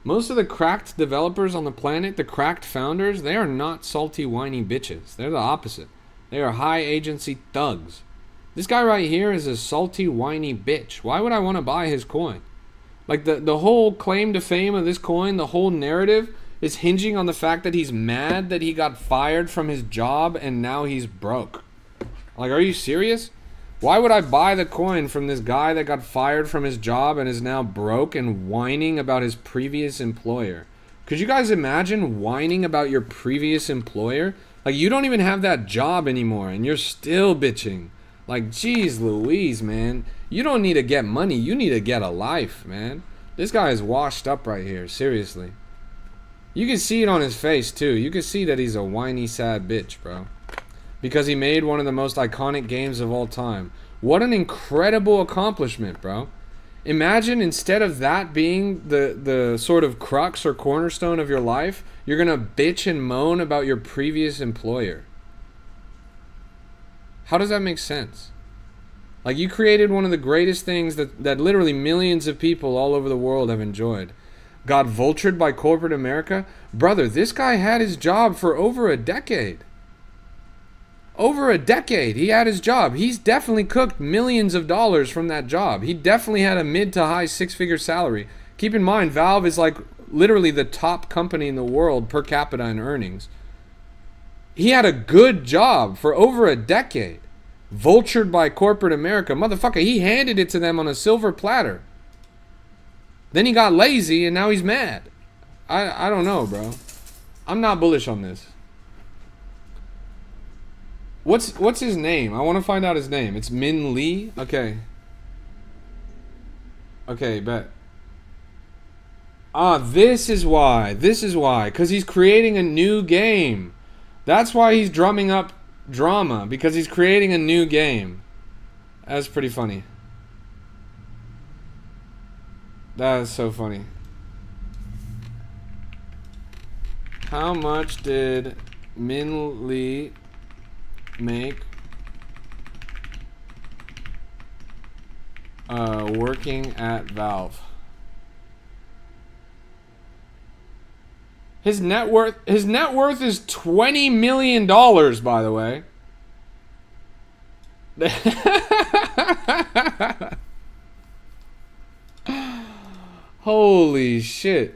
Most of the cracked developers on the planet, the cracked founders, they are not salty, whiny bitches. They're the opposite. They are high agency thugs. This guy right here is a salty, whiny bitch. Why would I want to buy his coin? Like, the whole claim to fame of this coin, the whole narrative is hinging on the fact that he's mad that he got fired from his job and now he's broke. Like, are you serious? Why would I buy the coin from this guy that got fired from his job and is now broke and whining about his previous employer? Could you guys imagine whining about your previous employer? Like, you don't even have that job anymore and you're still bitching. Like, geez Louise, man. You don't need to get money. You need to get a life, man. This guy is washed up right here. Seriously. You can see it on his face, too. You can see that he's a whiny, sad bitch, bro. Because he made one of the most iconic games of all time. What an incredible accomplishment, bro. Imagine instead of that being the sort of crux or cornerstone of your life, you're going to bitch and moan about your previous employer. How does that make sense? Like, you created one of the greatest things that literally millions of people all over the world have enjoyed. Got vultured by corporate America? Brother, this guy had his job for over a decade. Over a decade, he had his job. He's definitely cooked millions of dollars from that job. He definitely had a mid to high six-figure salary. Keep in mind, Valve is like literally the top company in the world per capita in earnings. He had a good job for over a decade. Vultured by corporate America. Motherfucker, he handed it to them on a silver platter. Then he got lazy and now he's mad. I don't know, bro. I'm not bullish on this. What's his name? I want to find out his name. It's Min Lee? Okay. Okay, bet. Ah, this is why. This is why. Because he's creating a new game. That's why he's drumming up drama. Because he's creating a new game. That's pretty funny. That is so funny. How much did Min Lee make working at Valve? His net worth is $20 million, by the way. Holy shit.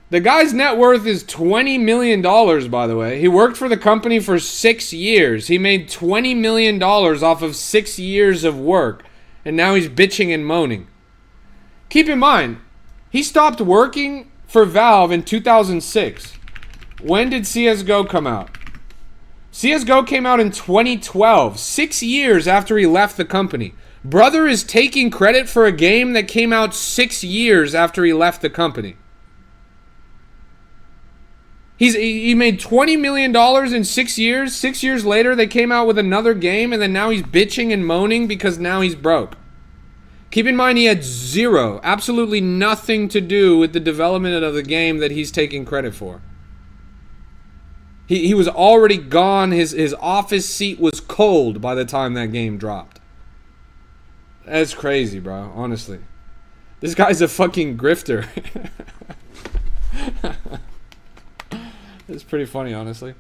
The guy's net worth is $20 million, by the way. He worked for the company for 6 years. He made $20 million off of 6 years of work. And now he's bitching and moaning. Keep in mind, he stopped working for Valve in 2006. When did CSGO come out? CSGO came out in 2012, 6 years after he left the company. Brother is taking credit for a game that came out 6 years after he left the company. He made $20 million in 6 years. 6 years later, they came out with another game, and then now he's bitching and moaning because now he's broke. Keep in mind, he had zero, absolutely nothing to do with the development of the game that he's taking credit for. He was already gone. His office seat was cold by the time that game dropped. That's crazy, bro, honestly. This guy's a fucking grifter. It's pretty funny, honestly.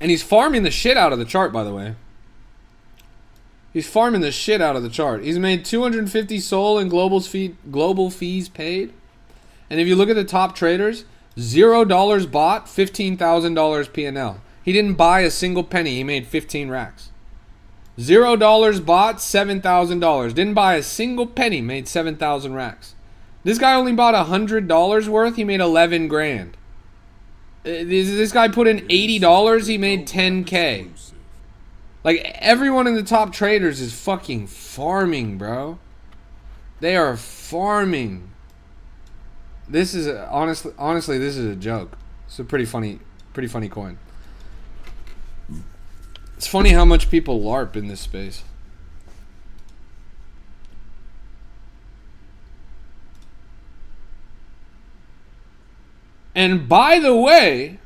And he's farming the shit out of the chart, by the way. He's farming the shit out of the chart. He's made 250 SOL in global fees paid. And if you look at the top traders, $0 bought, $15,000 P&L. He didn't buy a single penny. He made 15 racks. $0 bought, $7,000. Didn't buy a single penny, made 7,000 racks. This guy only bought $100 worth, he made 11 grand. This guy put in $80, he made 10K. Like, everyone in the top traders is fucking farming, bro. They are farming. This is honestly, this is a joke. It's a pretty funny coin. It's funny how much people LARP in this space. And by the way,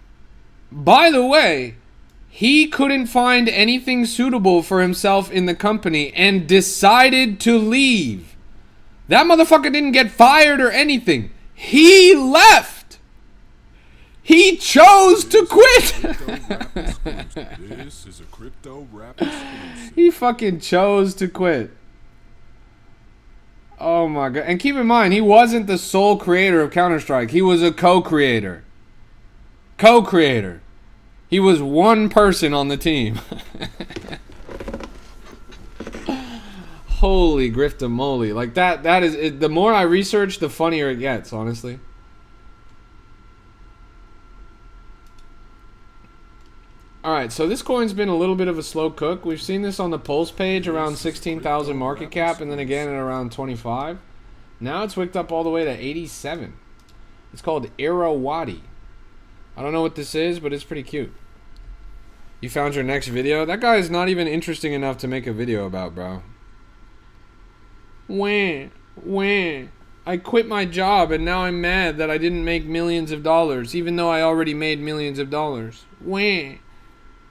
he couldn't find anything suitable for himself in the company and decided to leave. That motherfucker didn't get fired or anything. He left. He chose to quit. This is a crypto rap exclusive. He fucking chose to quit. Oh my god. And keep in mind, he wasn't the sole creator of Counter-Strike. He was a co-creator. Co-creator. He was one person on the team. Holy griftamoly. Like that is it, the more I research, the funnier it gets, honestly. Alright, so this coin's been a little bit of a slow cook. We've seen this on the Pulse page around 16,000 market cap, and then again at around 25. Now it's wicked up all the way to 87. It's called Irrawaddy. I don't know what this is, but it's pretty cute. You found your next video? That guy is not even interesting enough to make a video about, bro. Wah. I quit my job and now I'm mad that I didn't make millions of dollars, even though I already made millions of dollars. Wah.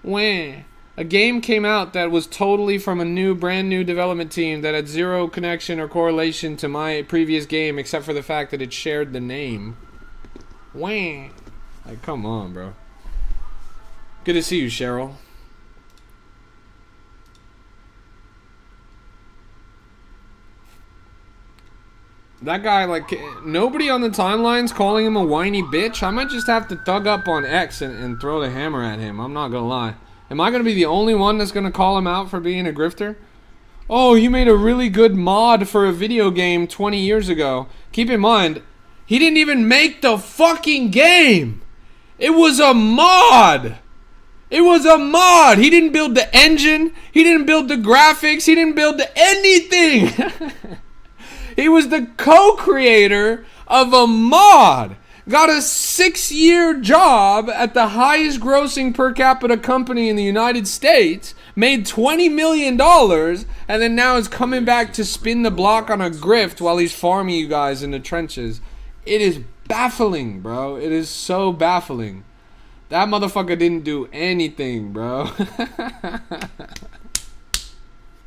A game came out that was totally from a brand new development team that had zero connection or correlation to my previous game except for the fact that it shared the name. Wah. Like, come on, bro. Good to see you, Cheryl. That guy, like, nobody on the timeline's calling him a whiny bitch. I might just have to thug up on X and throw the hammer at him. I'm not gonna lie. Am I gonna be the only one that's gonna call him out for being a grifter? Oh, you made a really good mod for a video game 20 years ago. Keep in mind, he didn't even make the fucking game. It was a mod. It was a mod. He didn't build the engine. He didn't build the graphics. He didn't build anything. He was the co-creator of a mod. Got a 6-year job at the highest grossing per capita company in the United States. Made $20 million. And then now is coming back to spin the block on a grift while he's farming you guys in the trenches. It is baffling, bro. It is so baffling. That motherfucker didn't do anything, bro.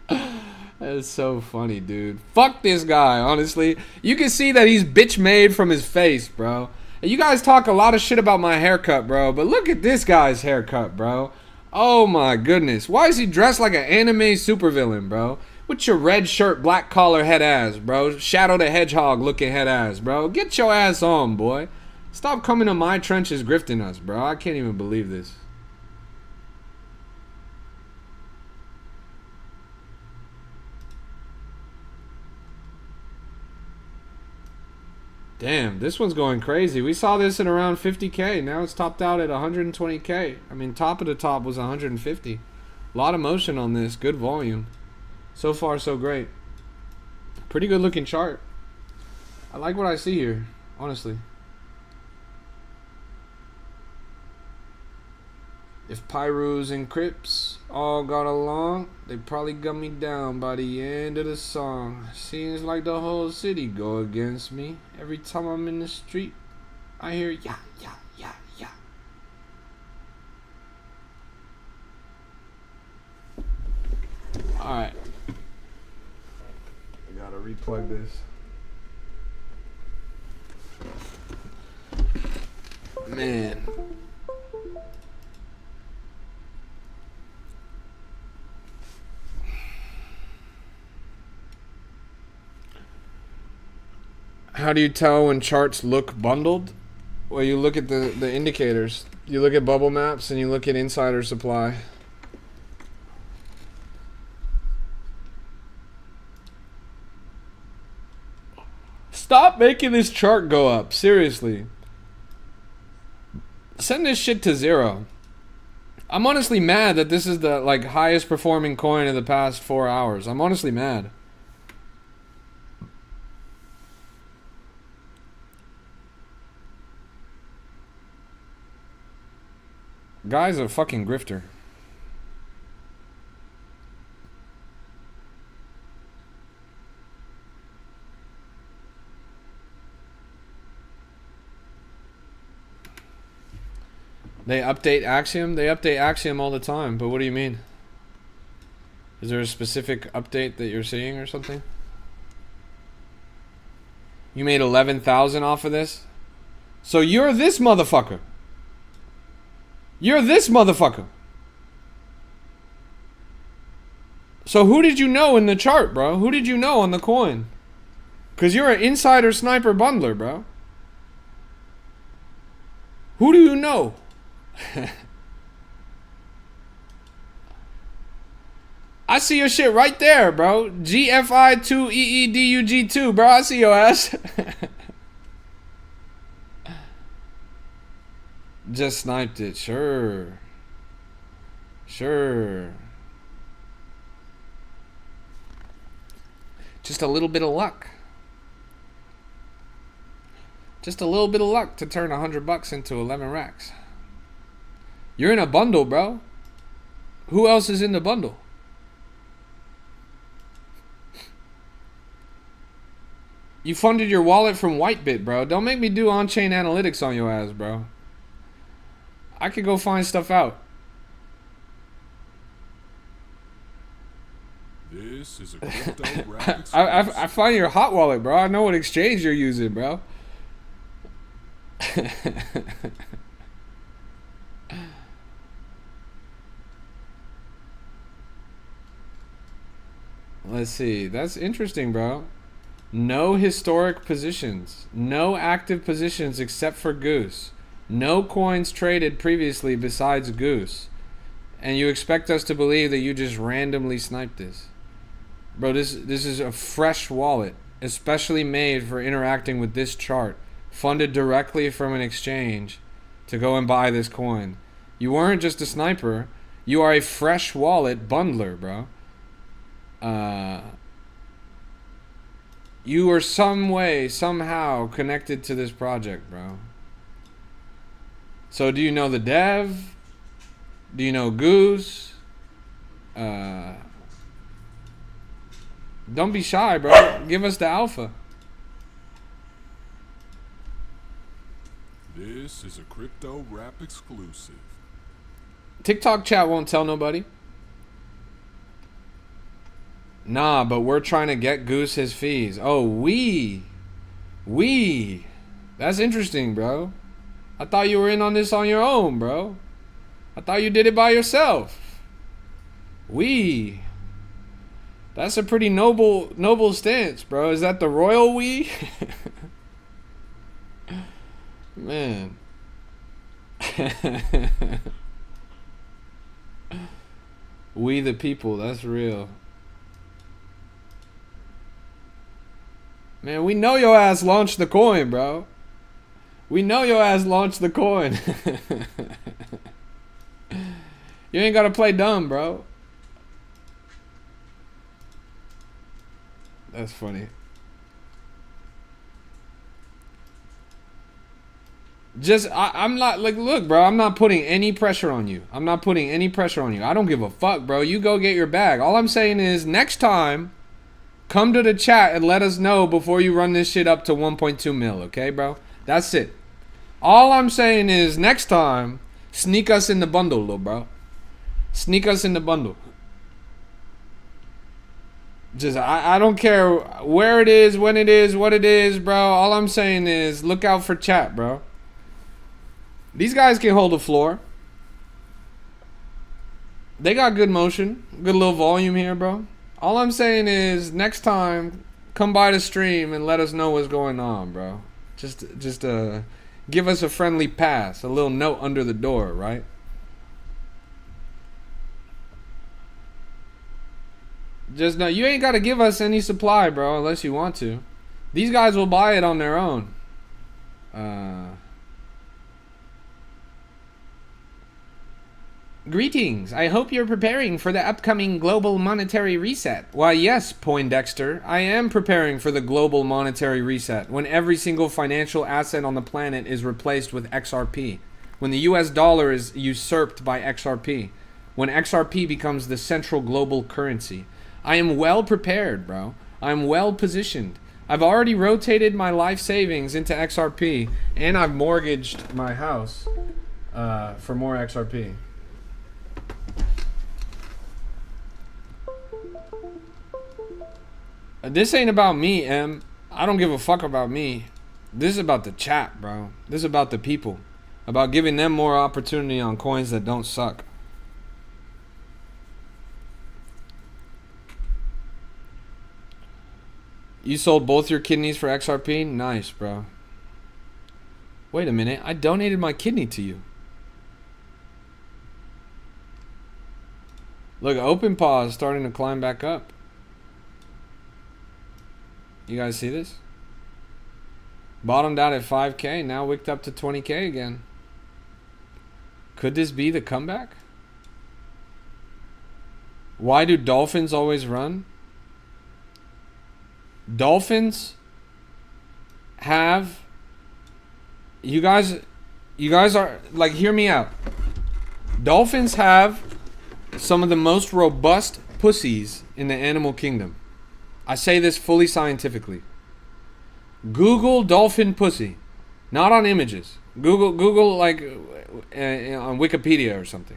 That is so funny, dude. Fuck this guy, honestly. You can see that he's bitch made from his face, bro. And you guys talk a lot of shit about my haircut, bro. But look at this guy's haircut, bro. Oh my goodness. Why is he dressed like an anime supervillain, bro? With your red shirt, black collar head ass, bro. Shadow the Hedgehog looking head ass, bro. Get your ass on, boy. Stop coming to my trenches grifting us, bro. I can't even believe this. Damn, this one's going crazy. We saw this at around 50K. Now it's topped out at 120K. I mean, top of the top was 150. A lot of motion on this. Good volume. So far, so great. Pretty good looking chart. I like what I see here, honestly. If Pyrus and Crips all got along, they probably got me down by the end of the song. Seems like the whole city go against me. Every time I'm in the street, I hear yeah, yeah, yeah, yeah. Alright. I gotta replug this. Man. How do you tell when charts look bundled? Well, you look at the indicators. You look at bubble maps and you look at insider supply. Stop making this chart go up. Seriously. Send this shit to 0. I'm honestly mad that this is the like highest performing coin of the past 4 hours. I'm honestly mad. Guy's a fucking grifter. They update Axiom? They update Axiom all the time, but what do you mean? Is there a specific update that you're seeing or something? You made 11,000 off of this? So you're this motherfucker. You're this motherfucker. So who did you know in the chart, bro? Who did you know on the coin? Because you're an insider sniper bundler, bro. Who do you know? I see your shit right there, bro. GFI2EEDUG2, bro. I see your ass. Just sniped it. Sure. Sure. Just a little bit of luck. Just a little bit of luck to turn $100 into 11 racks. You're in a bundle, bro. Who else is in the bundle? You funded your wallet from Whitebit, bro. Don't make me do on-chain analytics on your ass, bro. I could go find stuff out. This is a crypto rap I find your hot wallet, bro. I know what exchange you're using, bro. Let's see. That's interesting, bro. No historic positions. No active positions except for Goose. No coins traded previously besides Goose. And you expect us to believe that you just randomly sniped this. Bro, this is a fresh wallet. Especially made for interacting with this chart. Funded directly from an exchange to go and buy this coin. You weren't just a sniper. You are a fresh wallet bundler, bro. You were some way, somehow connected to this project, bro. So do you know the dev? Do you know Goose? Don't be shy, bro. Give us the alpha. This is a crypto rap exclusive. TikTok chat won't tell nobody. Nah, but we're trying to get Goose his fees. Oh, we. That's interesting, bro. I thought you were in on this on your own, bro. I thought you did it by yourself. That's a pretty noble stance, bro. Is that the royal we? Man. We the people, that's real. Man, we know your ass launched the coin, bro. We know your ass launched the coin. You ain't gotta play dumb, bro. That's funny. I'm not, like, look, bro, I'm not putting any pressure on you. I don't give a fuck, bro. You go get your bag. All I'm saying is, next time, come to the chat and let us know before you run this shit up to 1.2 mil, okay, bro? That's it. All I'm saying is, next time, sneak us in the bundle, little bro. Sneak us in the bundle. I don't care where it is, when it is, what it is, bro. All I'm saying is, look out for chat, bro. These guys can hold the floor. They got good motion. Good little volume here, bro. All I'm saying is, next time, come by the stream and let us know what's going on, bro. Just give us a friendly pass. A little note under the door, right? Just know, you ain't got to give us any supply, bro, unless you want to. These guys will buy it on their own. Greetings. I hope you're preparing for the upcoming global monetary reset. Why, yes, Poindexter. I am preparing for the global monetary reset when every single financial asset on the planet is replaced with XRP. When the US dollar is usurped by XRP. When XRP becomes the central global currency. I am well prepared, bro. I'm well positioned. I've already rotated my life savings into XRP, and I've mortgaged my house for more XRP. This ain't about me, M. I don't give a fuck about me. This is about the chat, bro. This is about the people. About giving them more opportunity on coins that don't suck. You sold both your kidneys for XRP? Nice, bro. Wait a minute. I donated my kidney to you. Look, OpenPaw is starting to climb back up. You guys see this? Bottomed out at 5K, now wicked up to 20K again. Could this be the comeback? Why do dolphins always run? Dolphins have... You guys are... Like, hear me out. Dolphins have some of the most robust pussies in the animal kingdom. I say this fully scientifically. Google dolphin pussy. Not on images. Google like on Wikipedia or something.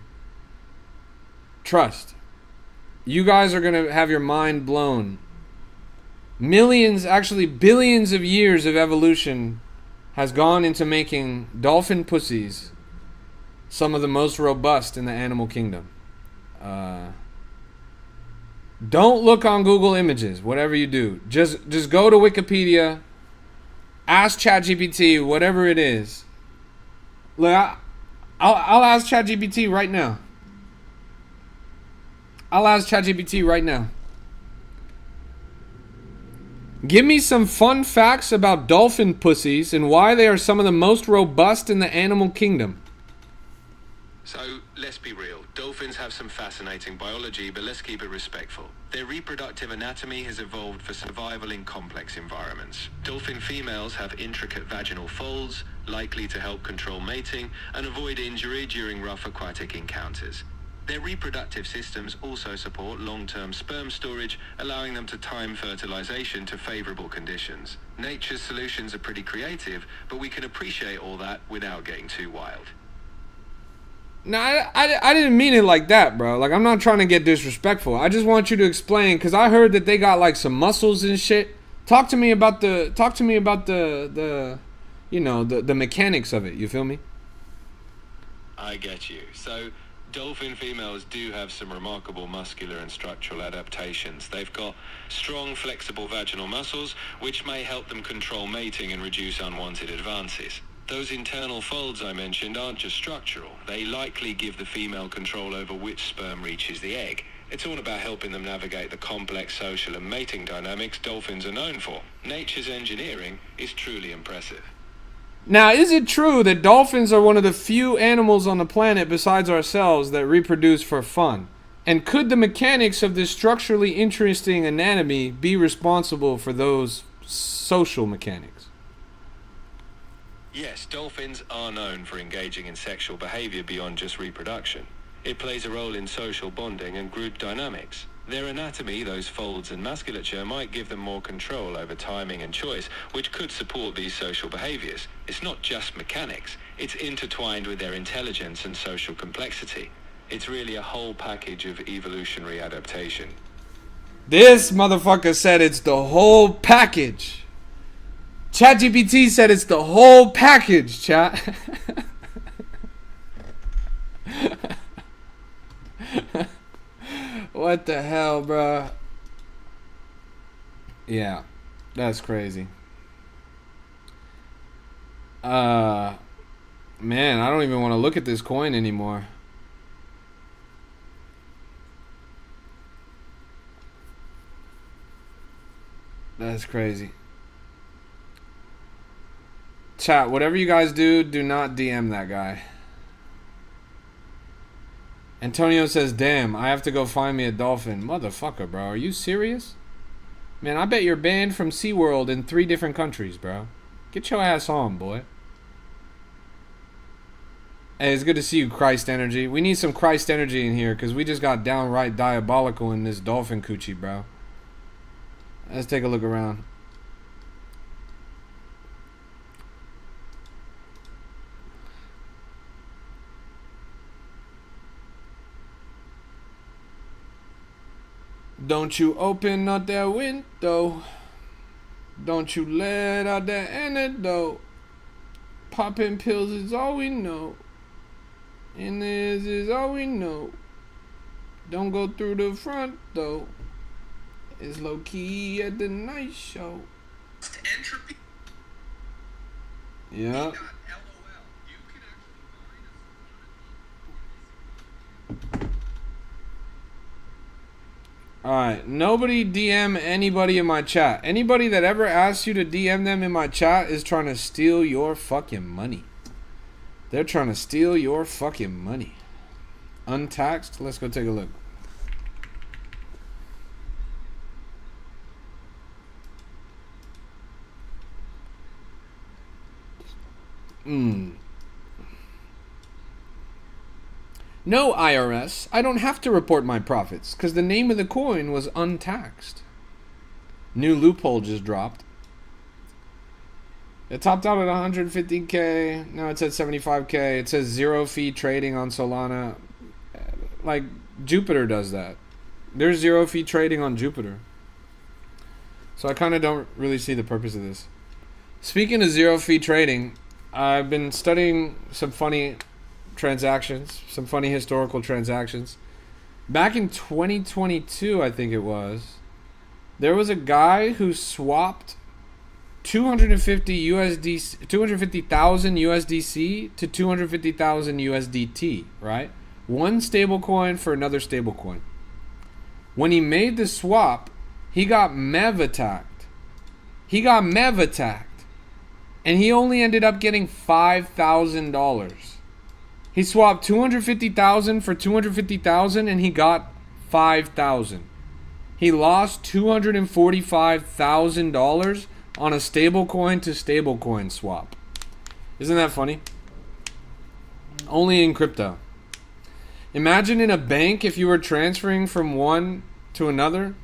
Trust. You guys are going to have your mind blown. Millions, actually billions of years of evolution has gone into making dolphin pussies some of the most robust in the animal kingdom. Don't look on Google Images, whatever you do. Just go to Wikipedia, ask ChatGPT, whatever it is. Look, I'll ask ChatGPT right now. I'll ask ChatGPT right now. Give me some fun facts about dolphin pussies and why they are some of the most robust in the animal kingdom. So, let's be real. Dolphins have some fascinating biology, but let's keep it respectful. Their reproductive anatomy has evolved for survival in complex environments. Dolphin females have intricate vaginal folds, likely to help control mating and avoid injury during rough aquatic encounters. Their reproductive systems also support long-term sperm storage, allowing them to time fertilization to favorable conditions. Nature's solutions are pretty creative, but we can appreciate all that without getting too wild. No, I didn't mean it like that, bro. Like, I'm not trying to get disrespectful. I just want you to explain, because I heard that they got like some muscles and shit. Talk to me about the you know, the mechanics of it. You feel me? I get you. So, dolphin females do have some remarkable muscular and structural adaptations. They've got strong, flexible vaginal muscles, which may help them control mating and reduce unwanted advances. Those internal folds I mentioned aren't just structural. They likely give the female control over which sperm reaches the egg. It's all about helping them navigate the complex social and mating dynamics dolphins are known for. Nature's engineering is truly impressive. Now, is it true that dolphins are one of the few animals on the planet besides ourselves that reproduce for fun? And could the mechanics of this structurally interesting anatomy be responsible for those social mechanics? Yes, dolphins are known for engaging in sexual behavior beyond just reproduction. It plays a role in social bonding and group dynamics. Their anatomy, those folds and musculature, might give them more control over timing and choice, which could support these social behaviors. It's not just mechanics, it's intertwined with their intelligence and social complexity. It's really a whole package of evolutionary adaptation. This motherfucker said it's the whole package. ChatGPT said it's the whole package, chat. What the hell, bro? Yeah, that's crazy. Man, I don't even want to look at this coin anymore. That's crazy. Chat, whatever you guys do, do not DM that guy. Antonio says, damn, I have to go find me a dolphin. Motherfucker, bro. Are you serious? Man, I bet you're banned from SeaWorld in 3 different countries, bro. Get your ass on, boy. Hey, it's good to see you, Christ Energy. We need some Christ Energy in here because we just got downright diabolical in this dolphin coochie, bro. Let's take a look around. Don't you open up that window. Don't you let out that antidote. Popping pills is all we know. And this is all we know. Don't go through the front though. It's low key at the night show. Entropy. Yeah. Alright, nobody DM anybody in my chat. Anybody that ever asks you to DM them in my chat is trying to steal your fucking money. They're trying to steal your fucking money. Untaxed? Let's go take a look. No, IRS, I don't have to report my profits because the name of the coin was untaxed. New loophole just dropped. It topped out at 150k. Now it's at 75k. It says 0 fee trading on Solana. Like Jupiter does that. There's 0 fee trading on Jupiter. So I kind of don't really see the purpose of this. Speaking of 0 fee trading, I've been studying some funny transactions, some funny historical transactions. Back in 2022, I think it was, there was a guy who swapped 250,000 USDC to 250,000 USDT, right? One stable coin for another stable coin. When he made the swap, he got MEV attacked. And he only ended up getting $5,000. He swapped 250,000 for 250,000 and he got 5,000. He lost $245,000 on a stablecoin to stablecoin swap. Isn't that funny? Only in crypto. Imagine in a bank if you were transferring from one to another.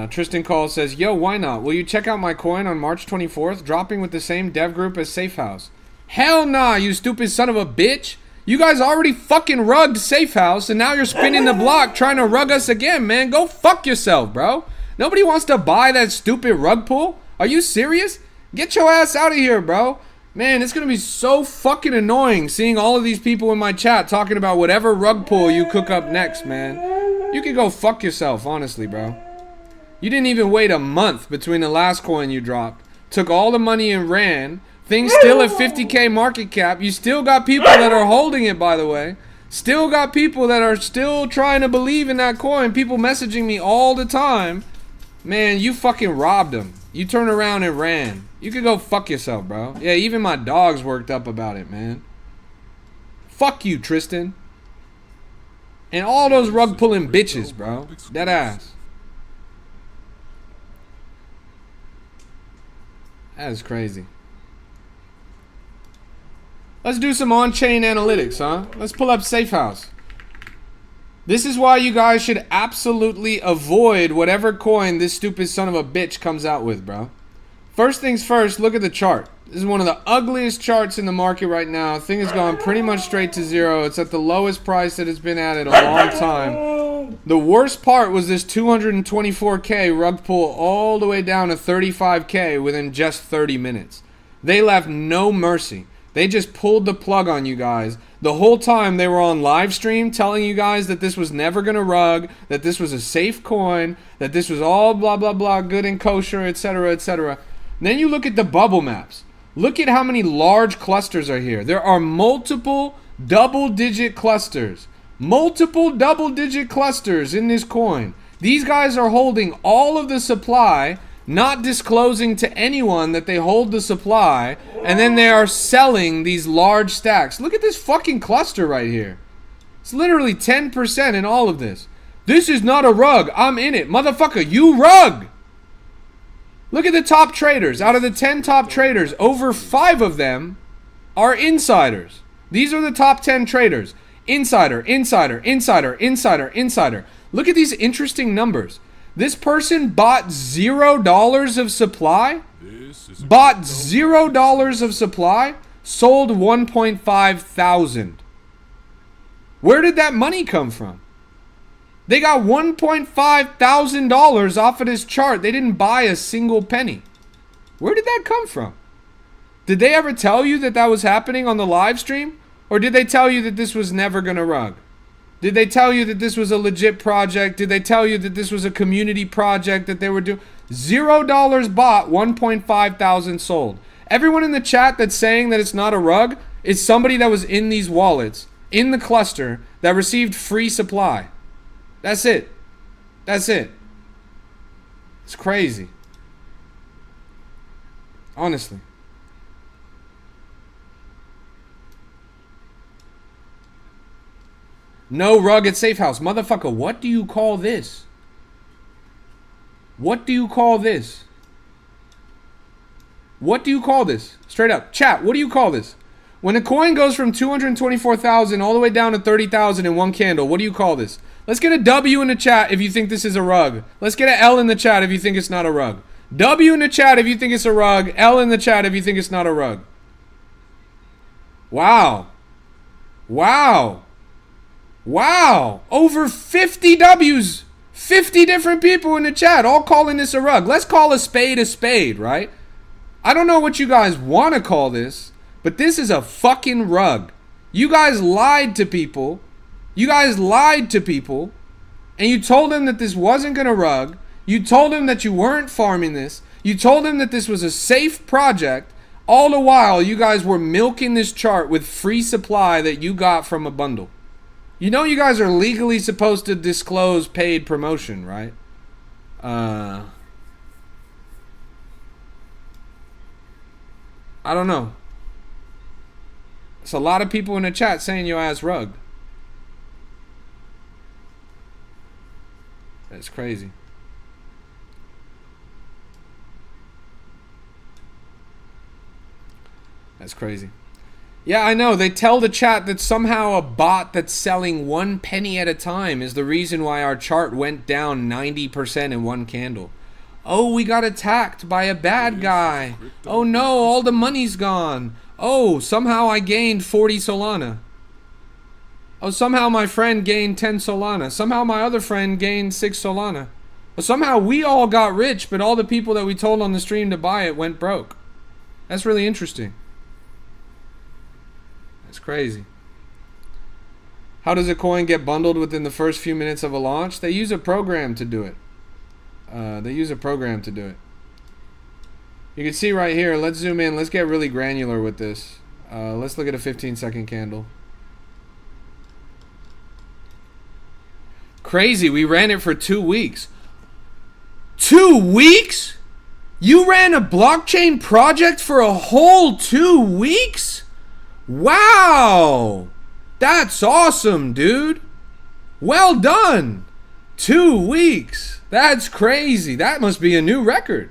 Tristan Call says, yo, why not? Will you check out my coin on March 24th, dropping with the same dev group as Safehouse? Hell nah, you stupid son of a bitch. You guys already fucking rugged Safehouse, and now you're spinning the block trying to rug us again, man. Go fuck yourself, bro. Nobody wants to buy that stupid rug pull. Are you serious? Get your ass out of here, bro. Man, it's gonna be so fucking annoying seeing all of these people in my chat talking about whatever rug pull you cook up next, man. You can go fuck yourself, honestly, bro. You didn't even wait a month between the last coin you dropped. Took all the money and ran. Things still at 50k market cap. You still got people that are holding it, by the way. Still got people that are still trying to believe in that coin. People messaging me all the time. Man, you fucking robbed them. You turned around and ran. You could go fuck yourself, bro. Yeah, even my dog's worked up about it, man. Fuck you, Tristan. And all those rug pulling bitches, bro. Dead ass. That is crazy. Let's do some on-chain analytics, huh? Let's pull up Safehouse. This is why you guys should absolutely avoid whatever coin this stupid son of a bitch comes out with, bro. First things first, look at the chart. This is one of the ugliest charts in the market right now. Thing has gone pretty much straight to zero. It's at the lowest price that it's been at in a long time. The worst part was this 224k rug pull all the way down to 35k within just 30 minutes. They left no mercy. They just pulled the plug on you guys. The whole time they were on live stream telling you guys that this was never going to rug, that this was a safe coin, that this was all blah, blah, blah, good and kosher, etc., etc. Then you look at the bubble maps. Look at how many large clusters are here. There are multiple double-digit clusters. Multiple double-digit clusters in this coin. These guys are holding all of the supply. not disclosing to anyone that they hold the supply, and then they are selling these large stacks. Look at this fucking cluster right here. It's literally 10% in all of this. This is not a rug. I'm in it. Motherfucker, you rug! Look at the top traders. Out of the 10 top traders, over 5 of them are insiders. These are the top 10 traders. Insider, insider, insider, insider, insider. Look at these interesting numbers. This person bought $0 of supply, bought $0 of supply, sold 1.5 thousand. Where did that money come from? They got $1.5 thousand off of this chart. They didn't buy a single penny. Where did that come from? Did they ever tell you that that was happening on the live stream? Or did they tell you that this was never gonna rug? Did they tell you that this was a legit project? Did they tell you that this was a community project that they were doing? $0 bought, 1.5 thousand sold. Everyone in the chat that's saying that it's not a rug is somebody that was in these wallets, in the cluster, that received free supply. That's it. That's it. It's crazy. Honestly. No rug at Safe House. Motherfucker, what do you call this? What do you call this? What do you call this? Straight up. Chat, what do you call this? When a coin goes from 224,000 all the way down to 30,000 in one candle, what do you call this? Let's get a W in the chat if you think this is a rug. Let's get an L in the chat if you think it's not a rug. W in the chat if you think it's a rug. L in the chat if you think it's not a rug. Wow. Wow. Wow. Over 50 W's. 50 different people in the chat all calling this a rug. Let's call a spade, right? I don't know what you guys want to call this, but this is a fucking rug. You guys lied to people. You guys lied to people, and you told them that this wasn't gonna rug. You told them that you weren't farming this. You told them that this was a safe project. All the while, you guys were milking this chart with free supply that you got from a bundle. You know you guys are legally supposed to disclose paid promotion, right? I don't know. It's a lot of people in the chat saying your ass rugged. That's crazy. That's crazy. Yeah, I know. They tell the chat that somehow a bot that's selling 1 penny at a time is the reason why our chart went down 90% in one candle. Oh, we got attacked by a bad guy. Oh no, all the money's gone. Oh, somehow I gained 40 Solana. Oh, somehow my friend gained 10 Solana. Somehow my other friend gained 6 Solana. Well, somehow we all got rich, but all the people that we told on the stream to buy it went broke. That's really interesting. That's crazy. How does a coin get bundled within the first few minutes of a launch? They use a program to do it. You can see right here. Let's zoom in. Let's get really granular with this. Let's look at a 15-second candle. Crazy. We ran it for 2 weeks. 2 weeks? You ran a blockchain project for a whole 2 weeks? Wow. That's awesome, dude. Well done. 2 weeks. That's crazy. That must be a new record.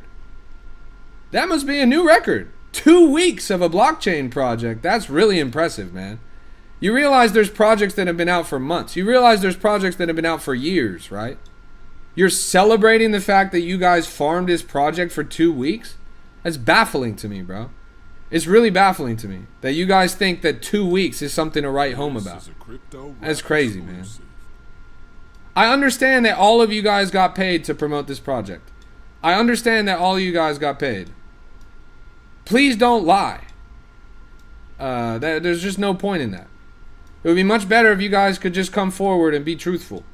That must be a new record. 2 weeks of a blockchain project. That's really impressive, man. You realize there's projects that have been out for months. You realize there's projects that have been out for years, right? You're celebrating the fact that you guys farmed this project for 2 weeks? That's baffling to me, bro. It's really baffling to me that you guys think that 2 weeks is something to write home about. That's crazy, man. I understand that all of you guys got paid to promote this project. I understand that all of you guys got paid. Please don't lie. There's just no point in that. It would be much better if you guys could just come forward and be truthful.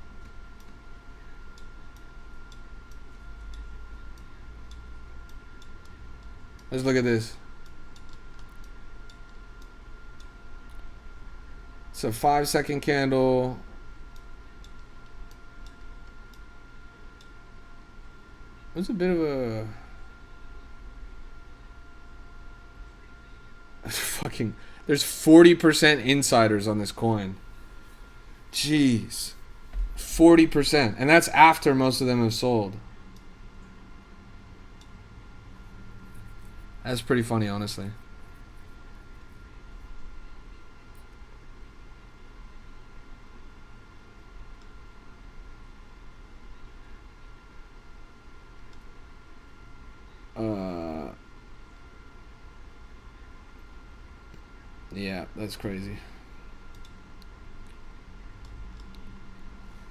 Let's look at this. It's a 5-second candle. It's a bit of a... fucking, there's 40% insiders on this coin. Jeez. 40%. And that's after most of them have sold. That's pretty funny, honestly. Yeah, that's crazy.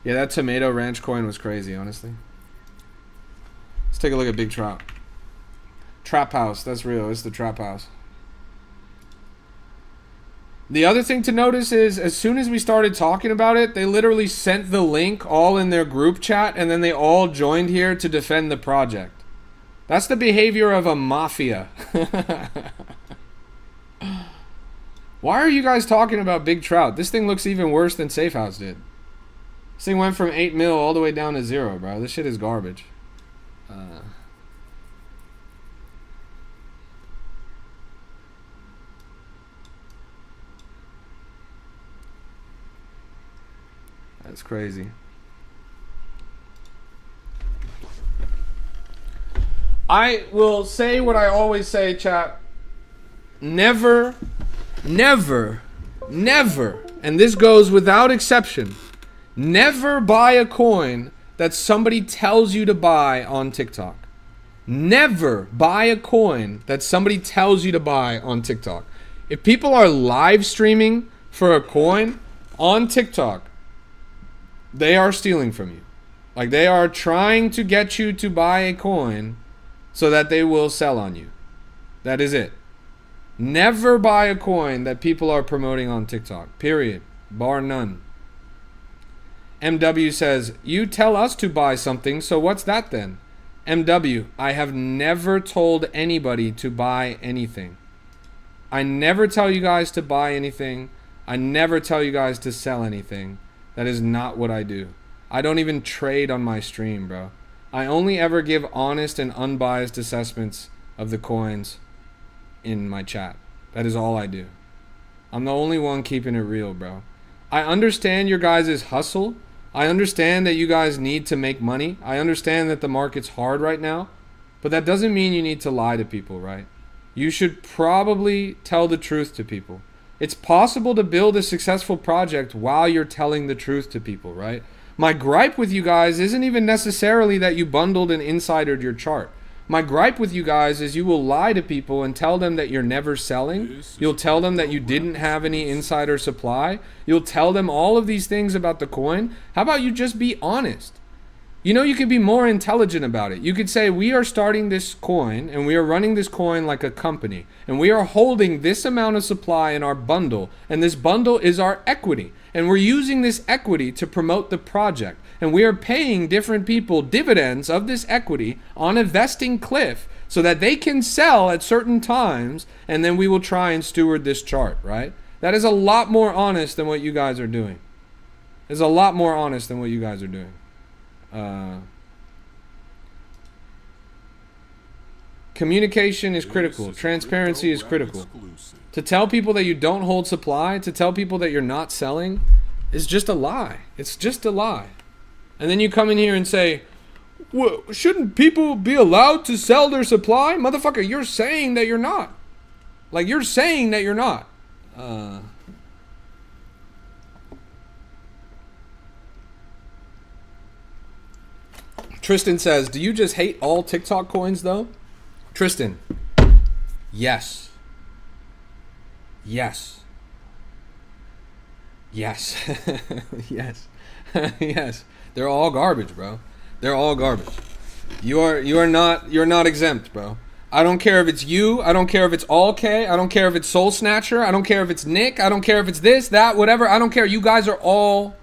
Yeah, that tomato ranch coin was crazy, honestly. Let's take a look at Big Trout. Trap House, that's real. It's the Trap House. The other thing to notice is as soon as we started talking about it, they literally sent the link all in their group chat and then they all joined here to defend the project. That's the behavior of a mafia. Why are you guys talking about Big Trout? This thing looks even worse than Safe House did. This thing went from 8 mil all the way down to 0, bro. This shit is garbage. That's crazy. I will say what I always say, chat. Never, never, never, and this goes without exception, never buy a coin that somebody tells you to buy on TikTok. Never buy a coin that somebody tells you to buy on TikTok. If people are live streaming for a coin on TikTok, they are stealing from you. Like, they are trying to get you to buy a coin so that they will sell on you. That is it. Never buy a coin that people are promoting on TikTok. Period. Bar none. MW says, you tell us to buy something, so what's that then? MW, I have never told anybody to buy anything. I never tell you guys to buy anything. I never tell you guys to sell anything. That is not what I do. I don't even trade on my stream, bro. I only ever give honest and unbiased assessments of the coins in my chat. That is all I do. I'm the only one keeping it real, bro. I understand your guys' hustle. I understand that you guys need to make money. I understand that the market's hard right now. But that doesn't mean you need to lie to people, right? You should probably tell the truth to people. It's possible to build a successful project while you're telling the truth to people, right? My gripe with you guys isn't even necessarily that you bundled and insidered your chart. My gripe with you guys is you will lie to people and tell them that you're never selling. You'll tell them that you didn't have any insider supply. You'll tell them all of these things about the coin. How about you just be honest? You know, you could be more intelligent about it. You could say, we are starting this coin and we are running this coin like a company. And we are holding this amount of supply in our bundle. And this bundle is our equity. And we're using this equity to promote the project. And we are paying different people dividends of this equity on a vesting cliff so that they can sell at certain times. And then we will try and steward this chart, right? That is a lot more honest than what you guys are doing. It's a lot more honest than what you guys are doing. Communication is critical. Transparency is critical. To tell people that you don't hold supply, to tell people that you're not selling, is just a lie. It's just a lie. And then you come in here and say, well, shouldn't people be allowed to sell their supply? Motherfucker, you're saying that you're not. Like, you're saying that you're not. Tristan says, do you just hate all TikTok coins though? Tristan, yes. Yes. Yes. Yes. Yes. They're all garbage, bro. They're all garbage. You're not exempt, bro. I don't care if it's you. I don't care if it's All K. I don't care if it's Soul Snatcher. I don't care if it's Nick. I don't care if it's this, that, whatever. I don't care. You guys are all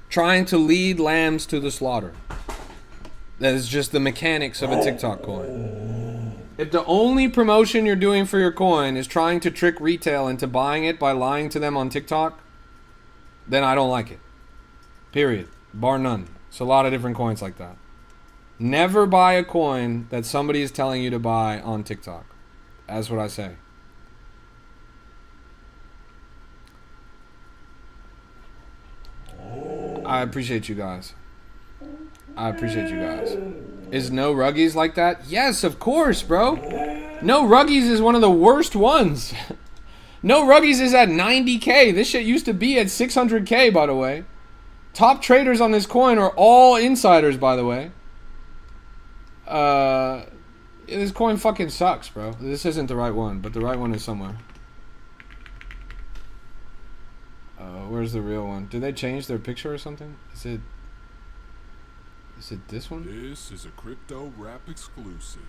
trying to lead lambs to the slaughter. That is just the mechanics of a TikTok coin. If the only promotion you're doing for your coin is trying to trick retail into buying it by lying to them on TikTok, then I don't like it. Period. Bar none. It's a lot of different coins like that. Never buy a coin that somebody is telling you to buy on TikTok. That's what I say. I appreciate you guys. I appreciate you guys. Is no ruggies like that? Yes, of course, bro. No ruggies is one of the worst ones. No ruggies is at 90K. This shit used to be at 600K, by the way. Top traders on this coin are all insiders, by the way. This coin fucking sucks, bro. This isn't the right one, but the right one is somewhere. Where's the real one? Did they change their picture or something? Is it this one? This is a crypto rap exclusive.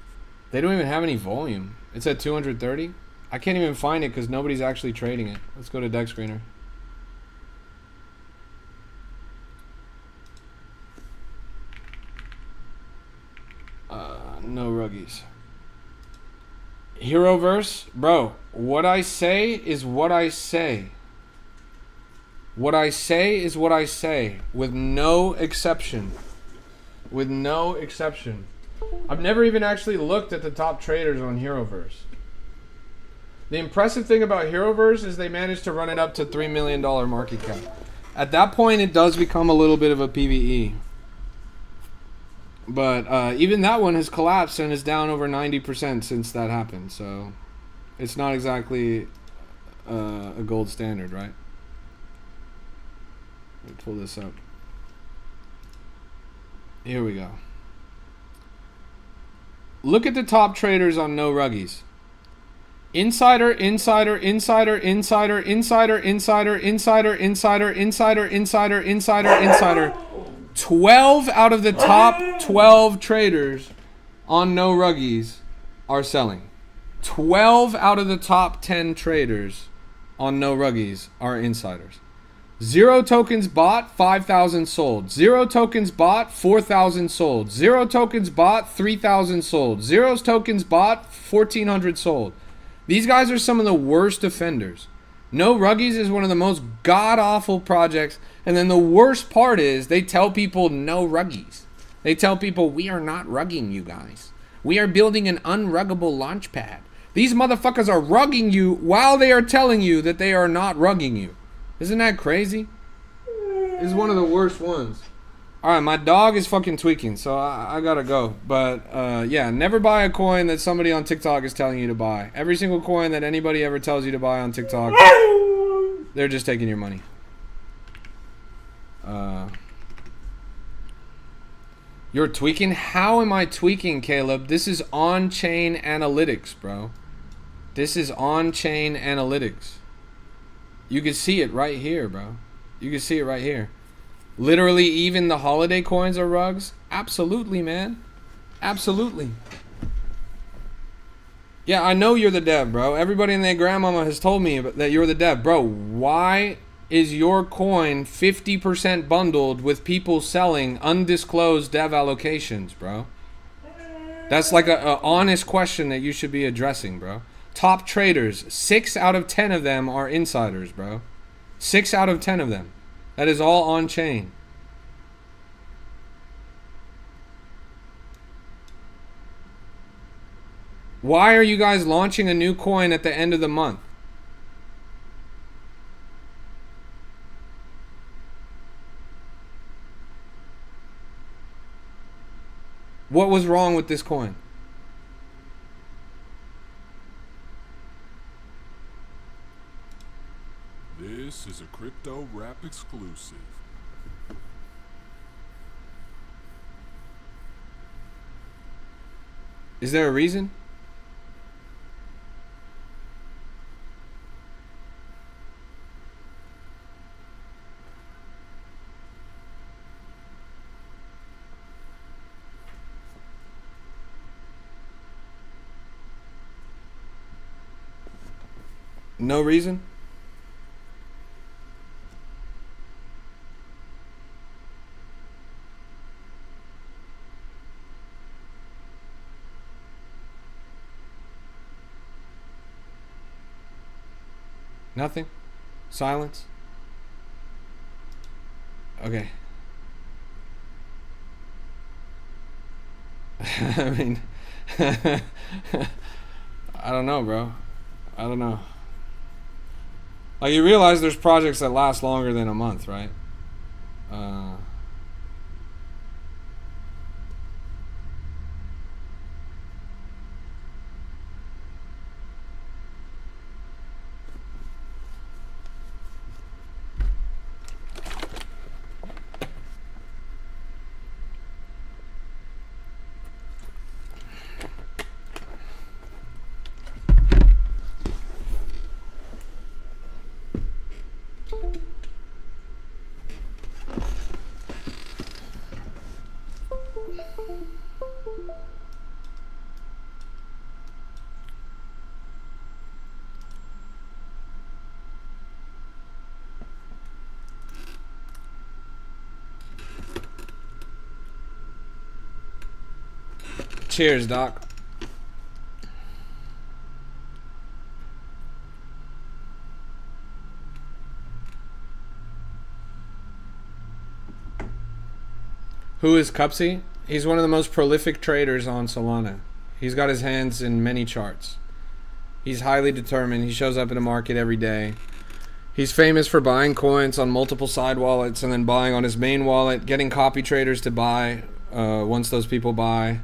They don't even have any volume. It's at 230. I can't even find it because nobody's actually trading it. Let's go to Deck Screener. No ruggies. Heroverse, bro. What I say is what I say. What I say is what I say, with no exception. With no exception. I've never even actually looked at the top traders on Heroverse. The impressive thing about Heroverse is they managed to run it up to $3 million market cap. At that point, it does become a little bit of a PvE. But even that one has collapsed and is down over 90% since that happened. So it's not exactly a gold standard, right? Let me pull this up. Here we go. Look at the top traders on No Ruggies. Insider, insider, insider, insider, insider, insider, insider, insider, insider, insider, insider, insider. 12 out of the top 12 traders on No Ruggies are selling. 12 out of the top 10 traders on No Ruggies are insiders. 0 tokens bought, 5,000 sold. 0 tokens bought, 4,000 sold. 0 tokens bought, 3,000 sold. 0 tokens bought, 1,400 sold. These guys are some of the worst offenders. No Ruggies is one of the most god-awful projects. And then the worst part is they tell people no Ruggies. They tell people, we are not rugging you guys. We are building an unruggable launch pad. These motherfuckers are rugging you while they are telling you that they are not rugging you. Isn't that crazy? This is one of the worst ones. Alright, my dog is fucking tweaking, so I gotta go. But, yeah, never buy a coin that somebody on TikTok is telling you to buy. Every single coin that anybody ever tells you to buy on TikTok, they're just taking your money. You're tweaking? How am I tweaking, Caleb? This is on-chain analytics, bro. This is on-chain analytics. You can see it right here, bro. You can see it right here. Literally, even the holiday coins are rugs? Absolutely, man. Absolutely. Yeah, I know you're the dev, bro. Everybody and their grandmama has told me that you're the dev. Bro, why is your coin 50% bundled with people selling undisclosed dev allocations, bro? That's like a honest question that you should be addressing, bro. Top traders, 6 out of 10 of them are insiders, bro. 6 out of 10 of them. That is all on chain. Why are you guys launching a new coin at the end of the month? What was wrong with this coin? This is a crypto rap exclusive. Is there a reason? No reason? Nothing? Silence? Okay. I mean, I don't know, bro. I don't know. Like, you realize there's projects that last longer than a month, right? Cheers, Doc. Who is Cupsy? He's one of the most prolific traders on Solana. He's got his hands in many charts. He's highly determined. He shows up in the market every day. He's famous for buying coins on multiple side wallets and then buying on his main wallet, getting copy traders to buy once those people buy,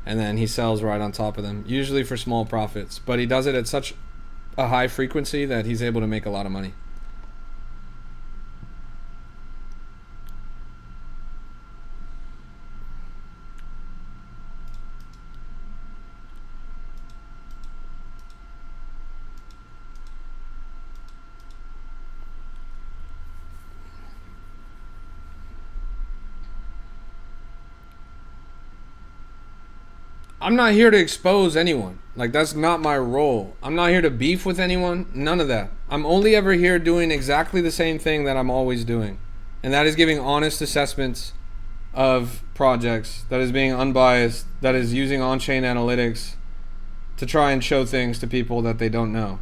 and then he sells right on top of them, usually for small profits. But he does it at such a high frequency that he's able to make a lot of money. I'm not here to expose anyone. Like, that's not my role. I'm not here to beef with anyone. None of that. I'm only ever here doing exactly the same thing that I'm always doing. And that is giving honest assessments of projects. That is being unbiased. That is using on-chain analytics to try and show things to people that they don't know.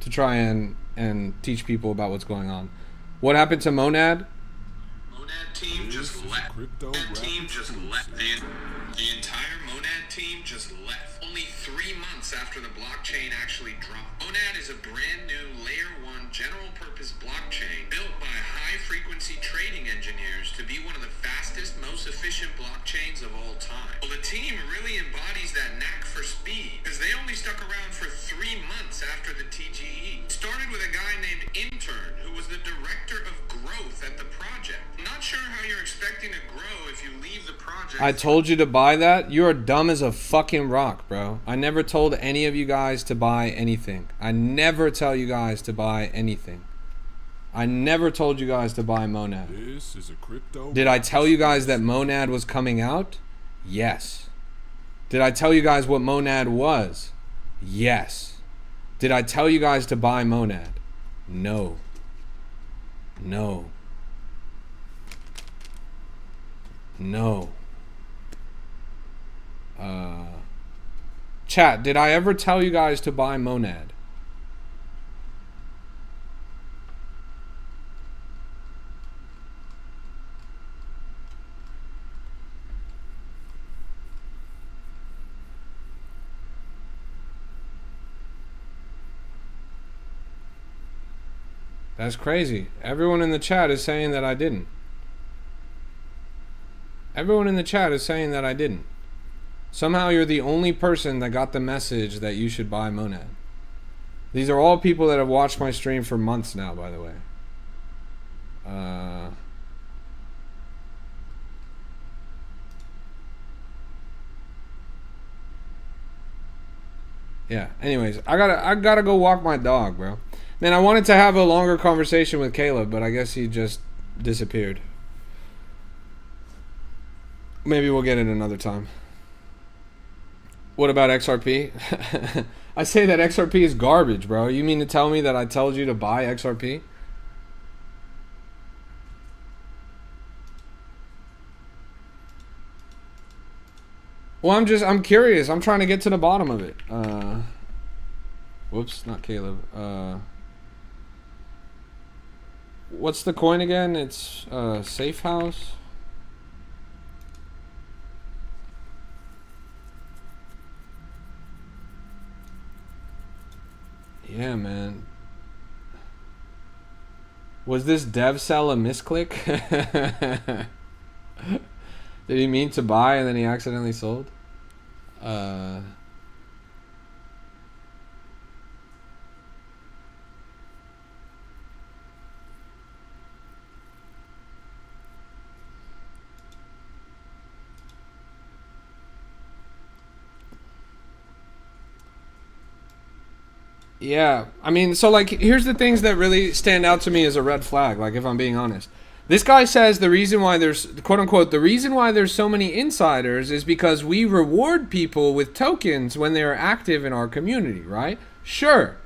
To try and teach people about what's going on. What happened to Monad? Monad team just left. Monad team just left. The entire Monad team just left. Only 3 months after the blockchain actually dropped. Monad is a brand new layer 1 general purpose blockchain built by high frequency trading engineers to be one of the fastest, most efficient blockchains of all time. Well, the team really embodies that knack for speed because they only stuck around for 3 months after the TGE. Started with a guy named Intern, who was the director of growth at the project. I'm not sure how you're expecting to grow if you leave the project. I told you to buy that? You're dumb as a fucking rock, bro. I never told any of you guys to buy anything. I never tell you guys to buy anything. I never told you guys to buy Monad. This is a crypto. Did I tell you guys that Monad was coming out? Yes. Did I tell you guys what Monad was? Yes. Did I tell you guys to buy Monad? No. No. No. Chat, did I ever tell you guys to buy Monad? That's crazy. Everyone in the chat is saying that I didn't. Everyone in the chat is saying that I didn't. Somehow you're the only person that got the message that you should buy Monad. These are all people that have watched my stream for months now, by the way. Yeah, anyways, I gotta go walk my dog, bro. Man, I wanted to have a longer conversation with Caleb, but I guess he just disappeared. Maybe we'll get it another time. What about XRP? I say that XRP is garbage, bro. You mean to tell me that I told you to buy XRP? Well, I'm curious. I'm trying to get to the bottom of it. Whoops, not Caleb. What's the coin again? It's Safe House. Was this dev sell a misclick? Did he mean to buy and then he accidentally sold? Yeah, I mean, so like, here's the things that really stand out to me as a red flag, like, if I'm being honest. This guy says the reason why there's, quote unquote, the reason why there's so many insiders is because we reward people with tokens when they are active in our community, right? Sure.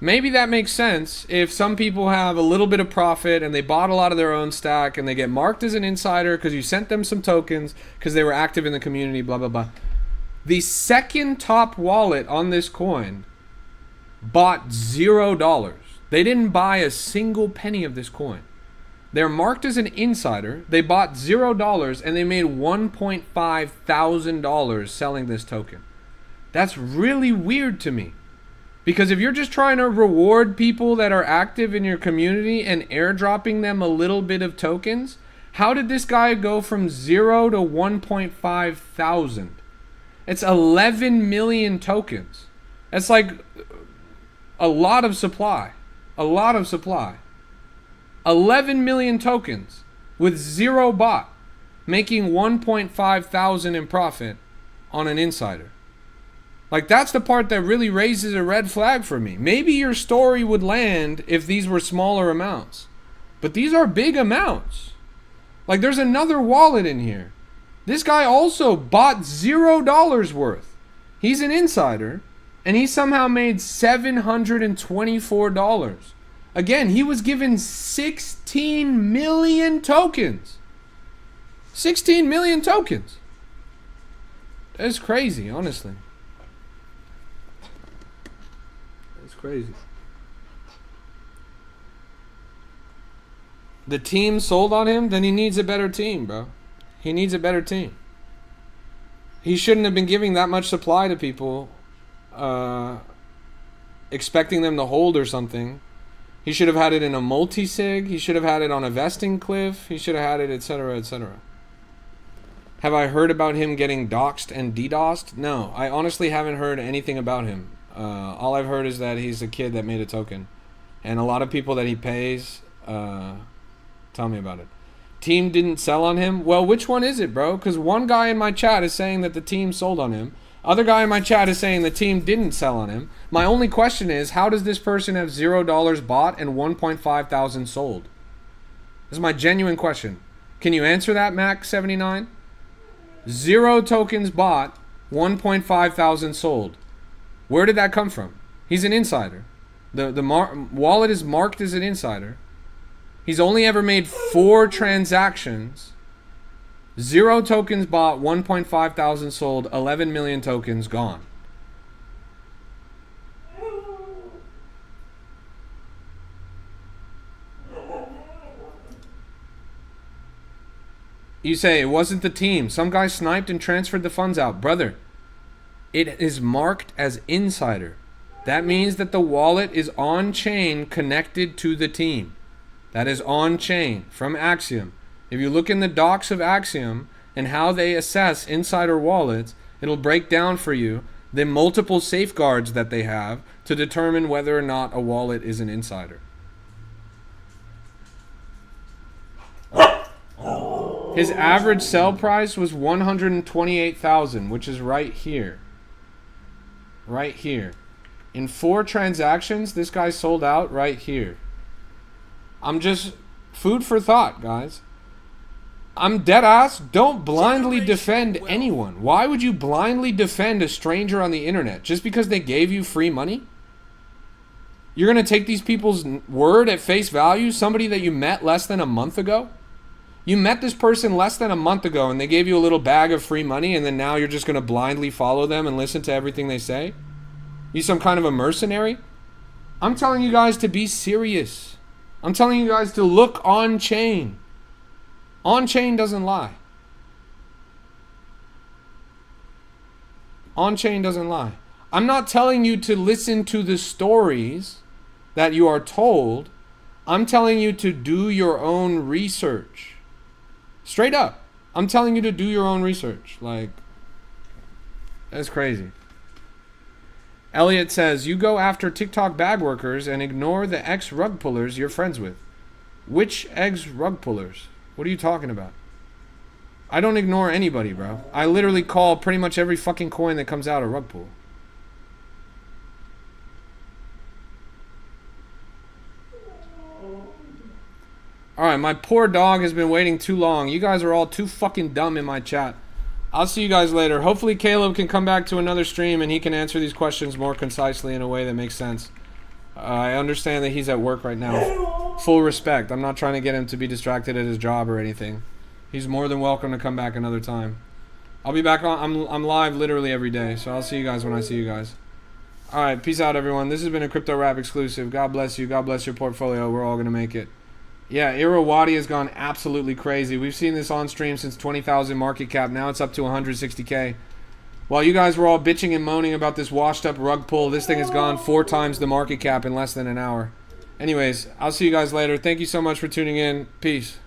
Maybe that makes sense if some people have a little bit of profit and they bought a lot of their own stack and they get marked as an insider because you sent them some tokens because they were active in the community, blah, blah, blah. The second top wallet on this coin bought $0. They didn't buy a single penny of this coin. They're marked as an insider. They bought $0 and they made $1.5 thousand selling this token. That's really weird to me. Because if you're just trying to reward people that are active in your community and airdropping them a little bit of tokens, how did this guy go from 0 to 1.5 thousand? It's 11 million tokens. That's like a lot of supply. 11 million tokens with 0 bot, making 1.5 thousand in profit on an insider. Like, that's the part that really raises a red flag for me. Maybe your story would land if these were smaller amounts, but these are big amounts. Like, there's another wallet in here. This guy also bought $0 worth. He's an insider, and he somehow made $724. Again, he was given 16 million tokens. 16 million tokens. That's crazy, honestly. That's crazy. The team sold on him, then he needs a better team, bro. He needs a better team. He shouldn't have been giving that much supply to people, expecting them to hold or something. He should have had it in a multi-sig. He should have had it on a vesting cliff. He should have had it, etc., etc. Have I heard about him getting doxxed and DDoSed? No, I honestly haven't heard anything about him. All I've heard is that he's a kid that made a token. And a lot of people that he pays tell me about it. Team didn't sell on him? Well, which one is it, bro? Because one guy in my chat is saying that the team sold on him. Other guy in my chat is saying the team didn't sell on him. My only question is, how does this person have $0 bought and 1.5 thousand sold? This is my genuine question. Can you answer that, Mac79? 0 tokens bought, 1.5 thousand sold. Where did that come from? He's an insider. The wallet is marked as an insider. He's only ever made 4 transactions. 0 tokens bought, 1.5 thousand sold, 11 million tokens gone. You say it wasn't the team. Some guy sniped and transferred the funds out. Brother, it is marked as insider. That means that the wallet is on chain connected to the team. That is on chain from Axiom. If you look in the docs of Axiom and how they assess insider wallets, it'll break down for you the multiple safeguards that they have to determine whether or not a wallet is an insider. His average sell price was 128,000, which is right here. Right here. In 4 transactions, this guy sold out right here. I'm just food for thought, guys. I'm dead ass. Don't blindly defend anyone. Why would you blindly defend a stranger on the internet just because they gave you free money? You're going to take these people's word at face value? Somebody that you met less than a month ago? You met this person less than a month ago and they gave you a little bag of free money, and then now you're just going to blindly follow them and listen to everything they say? You some kind of a mercenary? I'm telling you guys to be serious. I'm telling you guys to look on chain. On chain doesn't lie. On chain doesn't lie. I'm not telling you to listen to the stories that you are told. I'm telling you to do your own research. Straight up. I'm telling you to do your own research. Like, that's crazy. Elliot says, you go after TikTok bag workers and ignore the ex-rug pullers you're friends with. Which ex-rug pullers? What are you talking about? I don't ignore anybody, bro. I literally call pretty much every fucking coin that comes out a rug pull. Alright, my poor dog has been waiting too long. You guys are all too fucking dumb in my chat. I'll see you guys later. Hopefully Caleb can come back to another stream and he can answer these questions more concisely in a way that makes sense. I understand that he's at work right now. Full respect. I'm not trying to get him to be distracted at his job or anything. He's more than welcome to come back another time. I'll be back on. I'm live literally every day, so I'll see you guys when I see you guys. Alright, peace out everyone. This has been a Crypto Rap exclusive. God bless you. God bless your portfolio. We're all going to make it. Yeah, Irrawadi has gone absolutely crazy. We've seen this on stream since 20,000 market cap. Now it's up to 160K. While you guys were all bitching and moaning about this washed up rug pull, this thing has gone 4 times the market cap in less than an hour. Anyways, I'll see you guys later. Thank you so much for tuning in. Peace.